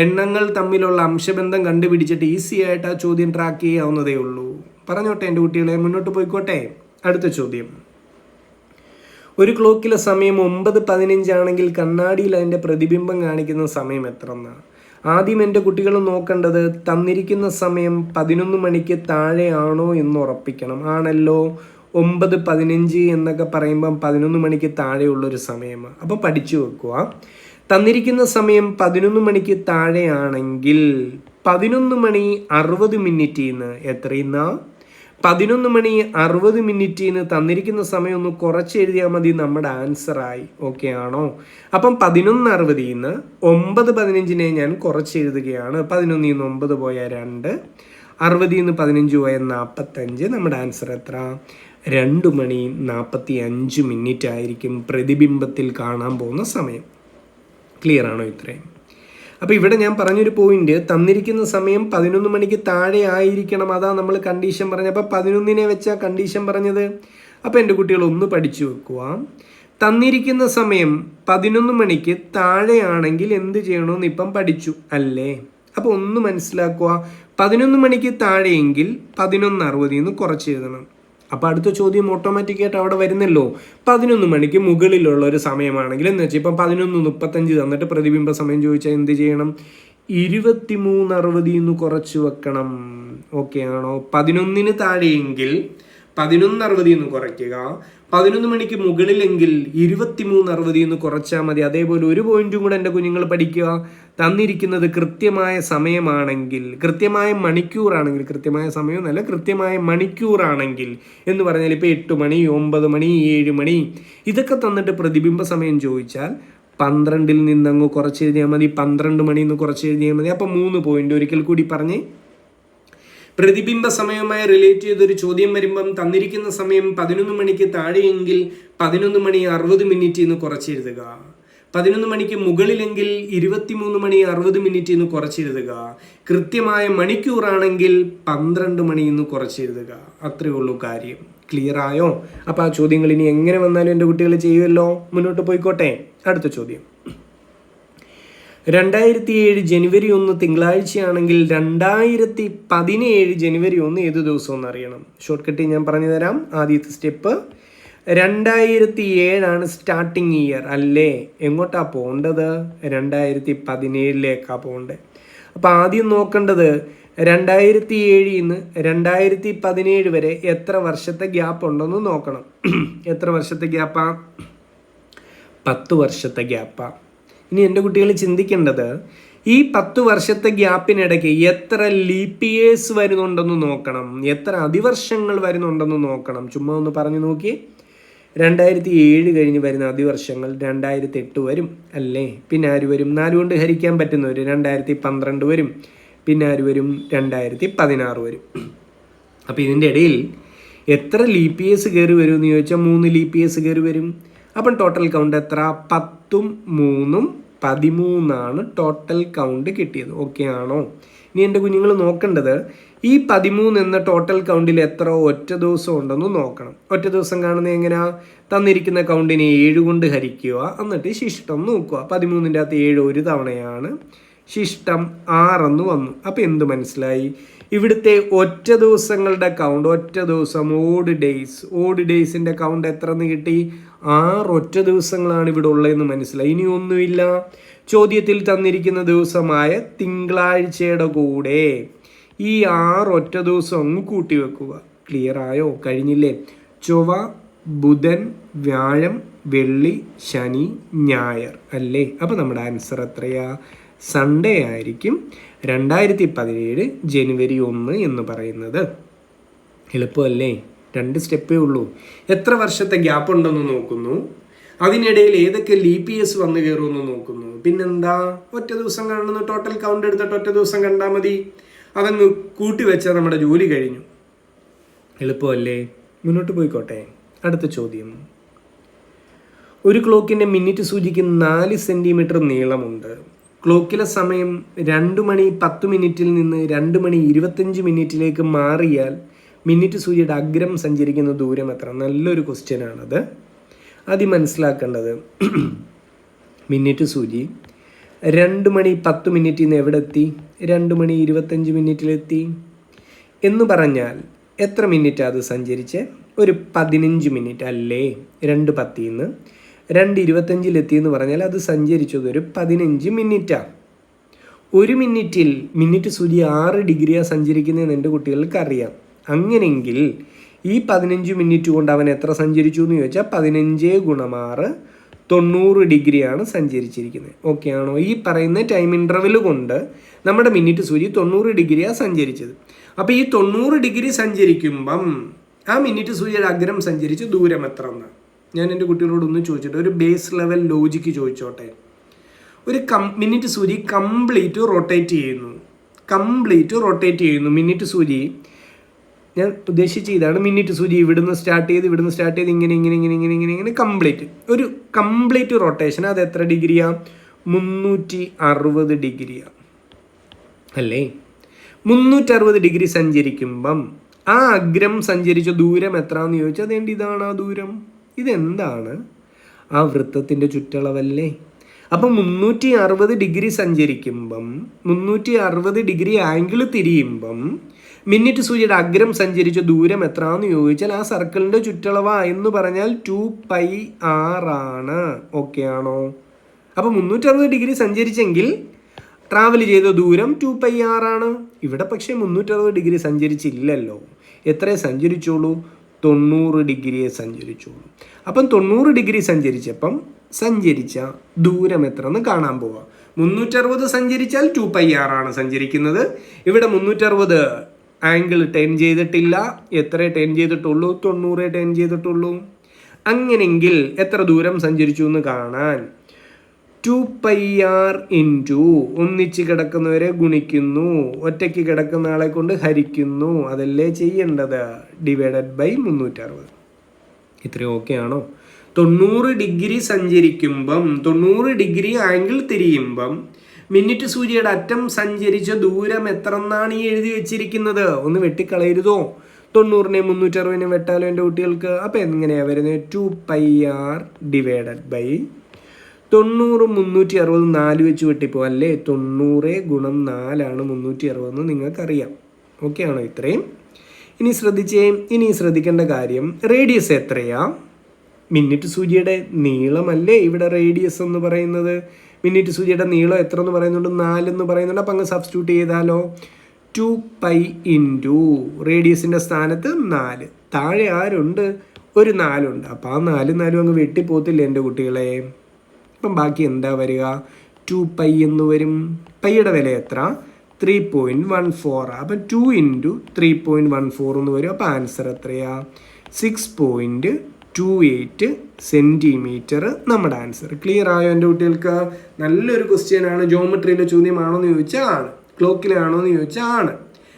എണ്ണങ്ങൾ തമ്മിലുള്ള അംശബന്ധം കണ്ടുപിടിച്ചിട്ട് ഈസി ആയിട്ട് ആ ചോദ്യം ട്രാക്ക് ചെയ്യാവുന്നതേ ഉള്ളൂ. പറഞ്ഞോട്ടെ എൻ്റെ കുട്ടികളെ, മുന്നോട്ട് പോയിക്കോട്ടെ. അടുത്ത ചോദ്യം. ഒരു ക്ലോക്കിലെ സമയം 9:15 ആണെങ്കിൽ കണ്ണാടിയിൽ അതിൻ്റെ പ്രതിബിംബം കാണിക്കുന്ന സമയം എത്ര എന്നാണ്? ആദ്യം എൻ്റെ കുട്ടികൾ നോക്കേണ്ടത് തന്നിരിക്കുന്ന സമയം 11 മണിക്ക് താഴെയാണോ എന്ന് ഉറപ്പിക്കണം. ആണല്ലോ, 9:15 എന്നൊക്കെ പറയുമ്പം 11 മണിക്ക് താഴെയുള്ളൊരു സമയമാണ്. അപ്പോൾ പഠിച്ചു വെക്കുക. തന്നിരിക്കുന്ന സമയം 11 മണിക്ക് താഴെയാണെങ്കിൽ 11 മണി 60 മിനിറ്റിന്ന് എത്രയെന്നാ? 11 മണി 60 മിനിറ്റിന്ന് തന്നിരിക്കുന്ന സമയം ഒന്ന് കുറച്ച് എഴുതിയാൽ മതി, നമ്മുടെ ആൻസറായി. ഓക്കെ ആണോ? അപ്പം 11:60 9:15 ഞാൻ കുറച്ച് എഴുതുകയാണ്. 11 9 പോയാൽ 2, 60 15 പോയാൽ 45. നമ്മുടെ ആൻസർ എത്ര? 2 മണി 45 മിനിറ്റ് ആയിരിക്കും പ്രതിബിംബത്തിൽ കാണാൻ പോകുന്ന സമയം. ക്ലിയർ ആണോ ഇത്രയും? അപ്പോൾ ഇവിടെ ഞാൻ പറഞ്ഞൊരു പോയിന്റ്, തന്നിരിക്കുന്ന സമയം 11 മണിക്ക് താഴെ ആയിരിക്കണം. അതാ നമ്മൾ കണ്ടീഷൻ പറഞ്ഞത്. അപ്പോൾ 11 വെച്ചാൽ കണ്ടീഷൻ പറഞ്ഞത്. അപ്പോൾ എൻ്റെ കുട്ടികൾ ഒന്ന് പഠിച്ചു വെക്കുക. തന്നിരിക്കുന്ന സമയം 11 മണിക്ക് താഴെയാണെങ്കിൽ എന്ത് ചെയ്യണമെന്ന് ഇപ്പം പഠിച്ചു അല്ലേ? അപ്പോൾ ഒന്ന് മനസ്സിലാക്കുക. 11 മണിക്ക് താഴെയെങ്കിൽ 11:60 കുറച്ച് എഴുതണം. അപ്പോൾ അടുത്ത ചോദ്യം ഓട്ടോമാറ്റിക്കായിട്ട് അവിടെ വരുന്നല്ലോ. 11 മണിക്ക് മുകളിലുള്ള ഒരു സമയമാണെങ്കിൽ എന്ന് വെച്ചാൽ ഇപ്പം 11:35 തന്നിട്ട് പ്രതിബിംബ സമയം ചോദിച്ചാൽ എന്ത് ചെയ്യണം? 23:60 കുറച്ച് വെക്കണം. ഓക്കെ ആണോ? 11 താഴെയെങ്കിൽ 11:60 കുറയ്ക്കുക. 11 മണിക്ക് മുകളിലെങ്കിൽ 23:60 കുറച്ചാൽ മതി. അതേപോലെ ഒരു പോയിന്റും കൂടെ എൻ്റെ കുഞ്ഞുങ്ങൾ പഠിക്കുക. തന്നിരിക്കുന്നത് കൃത്യമായ സമയമാണെങ്കിൽ, കൃത്യമായ മണിക്കൂറാണെങ്കിൽ, കൃത്യമായ സമയം എന്നല്ല, കൃത്യമായ മണിക്കൂറാണെങ്കിൽ എന്ന് പറഞ്ഞാൽ ഇപ്പോൾ 8 മണി 9 മണി 7 മണി ഇതൊക്കെ തന്നിട്ട് പ്രതിബിംബ സമയം ചോദിച്ചാൽ 12 നിന്നങ്ങ് കുറച്ച് എഴുതിയാൽ മതി. 12 മണിന്ന് കുറച്ച് എഴുതിയാൽ മതി. അപ്പോൾ 3 പോയിന്റ് ഒരിക്കൽ കൂടി പറഞ്ഞ്, പ്രതിബിംബ സമയവുമായി റിലേറ്റ് ചെയ്തൊരു ചോദ്യം വരുമ്പം തന്നിരിക്കുന്ന സമയം 11 മണിക്ക് താഴെയെങ്കിൽ 11 മണി 60 മിനിറ്റ് കുറച്ചെഴുതുക. 11 മണിക്ക് മുകളിലെങ്കിൽ 23 മണി 60 മിനിറ്റ് കുറച്ചെഴുതുക. കൃത്യമായ മണിക്കൂറാണെങ്കിൽ 12 മണി കുറച്ചെഴുതുക. അത്രയേ ഉള്ളൂ കാര്യം. ക്ലിയർ ആയോ? അപ്പോൾ ആ ചോദ്യങ്ങൾ ഇനി എങ്ങനെ വന്നാലും എൻ്റെ കുട്ടികൾ ചെയ്യുമല്ലോ. മുന്നോട്ട് പോയിക്കോട്ടെ. അടുത്ത ചോദ്യം. 2007 ജനുവരി 1 തിങ്കളാഴ്ചയാണെങ്കിൽ 2017 ജനുവരി 1 ഏത് ദിവസം എന്നറിയണം. ഷോർട്ട് കട്ട് ഞാൻ പറഞ്ഞു തരാം. ആദ്യത്തെ സ്റ്റെപ്പ്, 2007 സ്റ്റാർട്ടിങ് ഇയർ അല്ലേ? എങ്ങോട്ടാ പോകേണ്ടത്? 2017 പോകേണ്ടത്. അപ്പോൾ ആദ്യം നോക്കേണ്ടത് 2007 2017 വരെ എത്ര വർഷത്തെ ഗ്യാപ്പ് ഉണ്ടെന്ന് നോക്കണം. എത്ര വർഷത്തെ ഗ്യാപ്പാ? 10 വർഷത്തെ ഗ്യാപ്പാ. ഇനി എൻ്റെ കുട്ടികൾ ചിന്തിക്കേണ്ടത്, ഈ 10 വർഷത്തെ ഗ്യാപ്പിനിടയ്ക്ക് എത്ര ലീപ്പ് ഇയേഴ്സ് വരുന്നുണ്ടെന്ന് നോക്കണം, എത്ര അതിവർഷങ്ങൾ വരുന്നുണ്ടെന്ന് നോക്കണം. ചുമ്മാ ഒന്ന് പറഞ്ഞു നോക്കി. 2007 കഴിഞ്ഞ് വരുന്ന അതിവർഷങ്ങൾ 2008 വരും അല്ലേ? പിന്നെ ആര് വരും? 4 കൊണ്ട് ഹരിക്കാൻ പറ്റുന്നവർ 2012 വരും. പിന്നെ ആര് വരും? 2016 വരും. അപ്പോൾ ഇതിൻ്റെ ഇടയിൽ എത്ര ലീപ്പ് ഇയേഴ്സ് കയറി വരും എന്ന് ചോദിച്ചാൽ 3 ലീപ്പ് ഇയേഴ്സ് കയറി വരും. അപ്പം ടോട്ടൽ കൗണ്ട് എത്ര? 10ഉം 3ഉം 13 ടോട്ടൽ കൗണ്ട് കിട്ടിയത്. ഓക്കെ ആണോ? ഇനി എൻ്റെ കുഞ്ഞുങ്ങൾ നോക്കേണ്ടത്, ഈ 13 എന്ന ടോട്ടൽ കൗണ്ടിൽ എത്ര ഒറ്റ ദിവസം ഉണ്ടെന്ന് നോക്കണം. ഒറ്റ ദിവസം കാണുന്നത് എങ്ങനെയാ? തന്നിരിക്കുന്ന കൗണ്ടിനെ 7 കൊണ്ട് ഹരിക്കുക, എന്നിട്ട് ശിഷ്ടം നോക്കുക. 13ൻ്റെ അകത്ത് 7 ഒരു തവണയാണ്, ശിഷ്ടം 6 വന്നു. അപ്പോൾ എന്ത് മനസ്സിലായി? ഇവിടുത്തെ ഒറ്റ ദിവസങ്ങളുടെ കൗണ്ട്, ഒറ്റ ദിവസം ഓഡ് ഡേയ്സിൻ്റെ കൗണ്ട് എത്ര എന്ന് കിട്ടി? 6 ദിവസങ്ങളാണ് ഇവിടെ ഉള്ളതെന്ന് മനസ്സിലായി. ഇനി ഒന്നുമില്ല. ചോദ്യത്തിൽ തന്നിരിക്കുന്ന ദിവസമായ തിങ്കളാഴ്ചയുടെ കൂടെ ഈ 6 ദിവസം അങ്ങ് കൂട്ടി വെക്കുക. ക്ലിയർ ആയോ? കഴിഞ്ഞില്ലേ? ചൊവ്വ, ബുധൻ, വ്യാഴം, വെള്ളി, ശനി, ഞായർ അല്ലേ? അപ്പോൾ നമ്മുടെ ആൻസർ എത്രയാ? സൺഡേ ആയിരിക്കും 2017 ജനുവരി 1 എന്ന് പറയുന്നത്. എളുപ്പമല്ലേ? 2 സ്റ്റെപ്പേ ഉള്ളൂ. എത്ര വർഷത്തെ ഗ്യാപ്പ് ഉണ്ടെന്ന് നോക്കുന്നു, അതിനിടയിൽ ഏതൊക്കെ ലീപ് ഇയേഴ്സ് വന്നു കയറുമെന്ന് നോക്കുന്നു. പിന്നെന്താ, ഒറ്റ ദിവസം കാണുന്നു. ടോട്ടൽ കൗണ്ട് എടുത്തിട്ട് ഒറ്റ ദിവസം കണ്ടാൽ മതി. അതങ്ങ് കൂട്ടി വെച്ചാൽ നമ്മുടെ ജോലി കഴിഞ്ഞു. എളുപ്പമല്ലേ? മുന്നോട്ട് പോയിക്കോട്ടെ. അടുത്ത ചോദ്യം. ഒരു ക്ലോക്കിൻ്റെ മിനിറ്റ് സൂചിക്ക് 4 സെൻറ്റിമീറ്റർ നീളമുണ്ട്. ക്ലോക്കിലെ സമയം 2 മണി 10 മിനിറ്റിൽ നിന്ന് 2 മണി 25 മിനിറ്റിലേക്ക് മാറിയാൽ മിനിറ്റ് സൂചിയുടെ അഗ്രം സഞ്ചരിക്കുന്ന ദൂരം എത്ര? നല്ലൊരു ക്വസ്റ്റ്യൻ ആണത്. ആദ്യം മനസ്സിലാക്കേണ്ടത്, മിനിറ്റ് സൂചി 2 മണി 10 മിനിറ്റിൽ നിന്ന് എവിടെ എത്തി? 2 മണി 25 മിനിറ്റിലെത്തി എന്ന് പറഞ്ഞാൽ എത്ര മിനിറ്റ് അത് സഞ്ചരിച്ച്? ഒരു 15 മിനിറ്റ് അല്ലേ? 2:10 നിന്ന് 2:25 എന്ന് പറഞ്ഞാൽ അത് സഞ്ചരിച്ചത് ഒരു 15 മിനിറ്റാണ്. ഒരു മിനിറ്റിൽ മിനിറ്റ് സൂചി 6 ഡിഗ്രിയാണ് സഞ്ചരിക്കുന്നതെന്ന് എൻ്റെ കുട്ടികൾക്ക് അറിയാം. അങ്ങനെയെങ്കിൽ ഈ 15 മിനിറ്റ് കൊണ്ട് അവൻ എത്ര സഞ്ചരിച്ചു എന്ന് ചോദിച്ചാൽ 15 × 6 90 ഡിഗ്രിയാണ് സഞ്ചരിച്ചിരിക്കുന്നത്. ഓക്കെ ആണോ? ഈ പറയുന്ന ടൈം ഇൻ്റർവെൽ കൊണ്ട് നമ്മുടെ മിനിറ്റ് സൂചി 90 ഡിഗ്രിയാണ് സഞ്ചരിച്ചത്. അപ്പോൾ ഈ 90 ഡിഗ്രി സഞ്ചരിക്കുമ്പം ആ മിനിറ്റ് സൂചിയുടെ അഗ്രം സഞ്ചരിച്ച് ദൂരം എത്ര എന്ന് ഞാൻ എൻ്റെ കുട്ടികളോടൊന്ന് ചോദിച്ചിട്ട് ഒരു ബേസ് ലെവൽ ലോജിക്ക് ചോദിച്ചോട്ടെ. ഒരു മിനിറ്റ് സൂചി കംപ്ലീറ്റ് റൊട്ടേറ്റ് ചെയ്യുന്നു. മിനിറ്റ് സൂചി ഞാൻ ഉദ്ദേശിച്ച ഇതാണ്. മിനിറ്റ് സൂചി ഇവിടുന്ന് സ്റ്റാർട്ട് ചെയ്ത് ഇങ്ങനെ കംപ്ലീറ്റ് റൊട്ടേഷൻ. അത് എത്ര ഡിഗ്രിയാണ്? 360 ഡിഗ്രിയാണ് അല്ലേ? 360 ഡിഗ്രി സഞ്ചരിക്കുമ്പം ആ അഗ്രം സഞ്ചരിച്ച ദൂരം എത്രയാണെന്ന് ചോദിച്ചാൽ അതേണ്ട ഇതാണ് ആ ദൂരം. ഇതെന്താണ്? ആ വൃത്തത്തിൻ്റെ ചുറ്റളവല്ലേ? അപ്പം 360 ഡിഗ്രി സഞ്ചരിക്കുമ്പം 360 ഡിഗ്രി ആംഗിൾ തിരിയുമ്പം മിനിറ്റ് സൂചിയുടെ അഗ്രം സഞ്ചരിച്ച ദൂരം എത്രയാണെന്ന് ചോദിച്ചാൽ ആ സർക്കിളിൻ്റെ ചുറ്റളവ എന്ന് പറഞ്ഞാൽ 2πr ആണ്. ഓക്കെ ആണോ? അപ്പം 360 ഡിഗ്രി സഞ്ചരിച്ചെങ്കിൽ ട്രാവൽ ചെയ്ത ദൂരം 2πr ആണ്. ഇവിടെ പക്ഷേ 360 ഡിഗ്രി സഞ്ചരിച്ചില്ലല്ലോ. എത്രയേ സഞ്ചരിച്ചോളൂ? 90 ഡിഗ്രിയെ സഞ്ചരിച്ചോളൂ. അപ്പം 90 ഡിഗ്രി സഞ്ചരിച്ചപ്പം സഞ്ചരിച്ച ദൂരം എത്ര എന്ന് കാണാൻ പോവാം. 360 സഞ്ചരിച്ചാൽ 2πr ആണ് സഞ്ചരിക്കുന്നത്. ഇവിടെ 360 ആംഗിൾ ടേൺ ചെയ്തിട്ടില്ല. എത്ര ടേൺ ചെയ്തിട്ടുള്ളൂ? 90 ടേൺ ചെയ്തിട്ടുള്ളൂ. അങ്ങനെങ്കിൽ എത്ര ദൂരം സഞ്ചരിച്ചു എന്ന് കാണാൻ 2πr ഇൻറ്റു ഒന്നിച്ച് കിടക്കുന്നവരെ ഗുണിക്കുന്നു, ഒറ്റയ്ക്ക് കിടക്കുന്ന ആളെ കൊണ്ട് ഹരിക്കുന്നു. അതല്ലേ ചെയ്യേണ്ടത്? Divided by 360. ഇത്രയും ഓക്കെ ആണോ? 90 ഡിഗ്രി സഞ്ചരിക്കുമ്പം 90 ഡിഗ്രി ആംഗിൾ തിരിയുമ്പം മിനിറ്റ് സൂചിയുടെ അറ്റം സഞ്ചരിച്ച ദൂരം എത്ര എന്നാണ് ഈ എഴുതി വെച്ചിരിക്കുന്നത്? ഒന്ന് വെട്ടിക്കളയരുതോ? 90നെ 360നെ വെട്ടാലോ എൻ്റെ കുട്ടികൾക്ക്? അപ്പോൾ എങ്ങനെയാണ് വരുന്നത്? 2πr ഡിവൈഡഡ് ബൈ 90 360 4 വെച്ച് വെട്ടിപ്പോ അല്ലേ? 90 × 4 ആണ് 360 എന്ന് നിങ്ങൾക്കറിയാം. ഓക്കെ ആണോ? ഇത്രയും. ഇനി ശ്രദ്ധിക്കേണ്ട കാര്യം, റേഡിയസ് എത്രയാ? മിനിറ്റ് സൂചിയുടെ നീളമല്ലേ ഇവിടെ റേഡിയസ് എന്ന് പറയുന്നത്. മിനിറ്റ് സൂചിയുടെ നീളം എത്ര എന്ന് പറയുന്നുണ്ട്? 4 എന്ന് പറയുന്നുണ്ട്. അപ്പം അങ്ങ് സബ്സ്റ്റിറ്റ്യൂട്ട് ചെയ്താലോ? 2π ഇൻറ്റു റേഡിയസിൻ്റെ സ്ഥാനത്ത് 4. താഴെ ആരുണ്ട്? ഒരു 4 ഉണ്ട്. അപ്പോൾ ആ 4 അങ്ങ് വെട്ടിപ്പോത്തില്ലേ എൻ്റെ കുട്ടികളെ? അപ്പം ബാക്കി എന്താ വരിക? 2π എന്ന് വരും. പൈയുടെ വില എത്ര? 3.14. അപ്പം 2 ഇൻറ്റു 3.14 എന്ന് വരും. അപ്പോൾ ആൻസർ എത്രയാ? 6.28 സെൻറ്റിമീറ്റർ നമ്മുടെ ആൻസർ. ക്ലിയർ ആയോ എൻ്റെ കുട്ടികൾക്ക്? നല്ലൊരു ക്വസ്റ്റ്യൻ ആണ്. ജോമെട്രിയിലെ ചോദ്യമാണോ എന്ന് ചോദിച്ചാൽ ആണ്. ക്ലോക്കിലാണോ എന്ന് ചോദിച്ചാൽ ആണ്.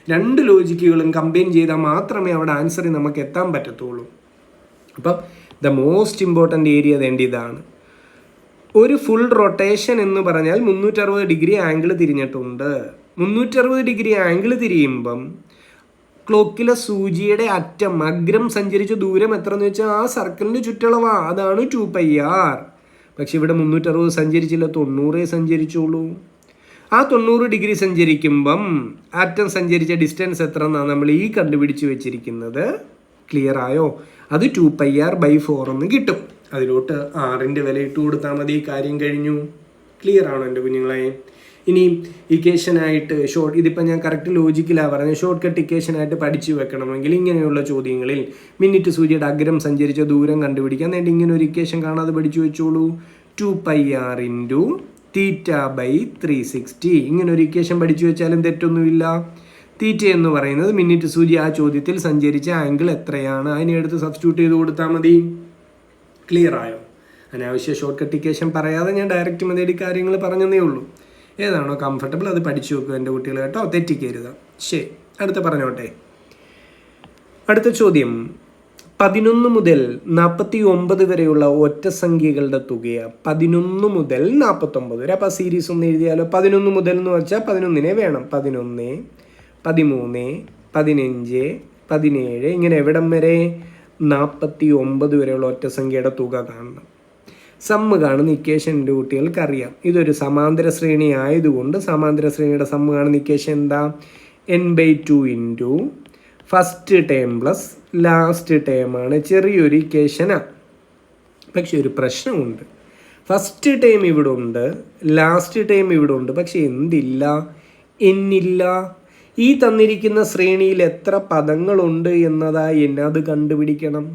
2 ലോജിക്കുകളും കമ്പൈൻ ചെയ്താൽ മാത്രമേ അവിടെ ആൻസറിൽ നമുക്ക് എത്താൻ പറ്റത്തുള്ളൂ. അപ്പം ദ മോസ്റ്റ് ഇമ്പോർട്ടൻ്റ് ഏരിയ ഇതാണ്. ഒരു ഫുൾ റൊട്ടേഷൻ എന്ന് പറഞ്ഞാൽ 360 ഡിഗ്രി ആംഗിൾ തിരിഞ്ഞിട്ടുണ്ട്. 360 ഡിഗ്രി ആംഗിൾ തിരിയുമ്പം ക്ലോക്കിലെ സൂചിയുടെ അറ്റം അഗ്രം സഞ്ചരിച്ച ദൂരം എത്ര എന്ന് വെച്ചാൽ ആ സർക്കിളിൻ്റെ ചുറ്റളവാ. അതാണ് 2πr. പക്ഷെ ഇവിടെ 360 സഞ്ചരിച്ചില്ല, 90 സഞ്ചരിച്ചോളൂ. ആ 90 ഡിഗ്രി സഞ്ചരിക്കുമ്പം അറ്റം സഞ്ചരിച്ച ഡിസ്റ്റൻസ് എത്ര എന്നാണ് നമ്മൾ ഈ കണ്ടുപിടിച്ച് വെച്ചിരിക്കുന്നത്. ക്ലിയർ ആയോ? അത് 2πr/4 എന്ന് കിട്ടും. അതിലോട്ട് ആറിൻ്റെ വില ഇട്ട് കൊടുത്താൽ മതി, കാര്യം കഴിഞ്ഞു. ക്ലിയർ ആണോ എൻ്റെ കുഞ്ഞുങ്ങളെ? ഇനി ഇക്വേഷനായിട്ട് ഇതിപ്പോൾ ഞാൻ കറക്റ്റ് ലോജിക്കിലാണ് പറഞ്ഞത്. ഷോർട്ട് കട്ട് ഇക്വേഷനായിട്ട് പഠിച്ചു വെക്കണമെങ്കിൽ ഇങ്ങനെയുള്ള ചോദ്യങ്ങളിൽ മിനിറ്റ് സൂചിയുടെ അഗ്രം സഞ്ചരിച്ച ദൂരം കണ്ടുപിടിക്കാൻ വേണ്ടി ഇങ്ങനെ ഒരു ഇക്വേഷൻ കാണാതെ പഠിച്ചു വെച്ചോളൂ. 2πr × θ/360 ഇങ്ങനെ ഒരു ഇക്വേഷൻ പഠിച്ചു വെച്ചാലും തെറ്റൊന്നുമില്ല. തീറ്റ എന്ന് പറയുന്നത് മിനിറ്റ് സൂചി ആ ചോദ്യത്തിൽ സഞ്ചരിച്ച ആംഗിൾ എത്രയാണ്, അതിനെ എടുത്ത് സബ്സ്റ്റിറ്റ്യൂട്ട് ചെയ്ത് കൊടുത്താൽ മതി. ക്ലിയർ ആയോ? അനാവശ്യ ഷോർട്ട് കട്ട് ഇക്വേഷൻ പറയാതെ ഞാൻ ഡയറക്റ്റ് മെത്തേഡിൽ കാര്യങ്ങൾ പറഞ്ഞതേ ഉള്ളൂ. ഏതാണോ കംഫർട്ടബിൾ അത് പഠിച്ചു വെക്കുക എൻ്റെ കുട്ടികൾ കേട്ടോ, തെറ്റിക്കരുത്. ശരി, അടുത്ത പറഞ്ഞോട്ടെ. അടുത്ത ചോദ്യം 11 മുതൽ 49 വരെയുള്ള ഒറ്റ സംഖ്യകളുടെ തുകയാണ്. 11 മുതൽ 49 വരെ. അപ്പോൾ സീരീസ് ഒന്ന് എഴുതിയാലോ. 11 മുതൽ എന്ന് വെച്ചാൽ 11 വേണം. 11, 13, 15, 17 ഇങ്ങനെ എവിടം വരെ? 49 വരെയുള്ള ഒറ്റ സംഖ്യയുടെ തുക കാണണം. സമ്മ് കാണുന്ന ഇക്വേഷൻ എൻ്റെ കുട്ടികൾക്ക് അറിയാം. ഇതൊരു സമാന്തര ശ്രേണി ആയതുകൊണ്ട് സമാന്തര ശ്രേണിയുടെ സമ്മ് കാണുന്ന ഇക്വേഷൻ എന്താ? n/2 into first term plus last ടേമാണ്. ചെറിയൊരു ഇക്വേഷനാണ്. പക്ഷെ ഒരു പ്രശ്നമുണ്ട്. ഫസ്റ്റ് ടേം ഇവിടെ ഉണ്ട്, ലാസ്റ്റ് ടേം ഇവിടെ ഉണ്ട്, പക്ഷെ എന്തില്ല? എന്നില്ല. ഈ തന്നിരിക്കുന്ന ശ്രേണിയിൽ എത്ര പദങ്ങളുണ്ട് എന്നതാ അത് കണ്ടുപിടിക്കണം.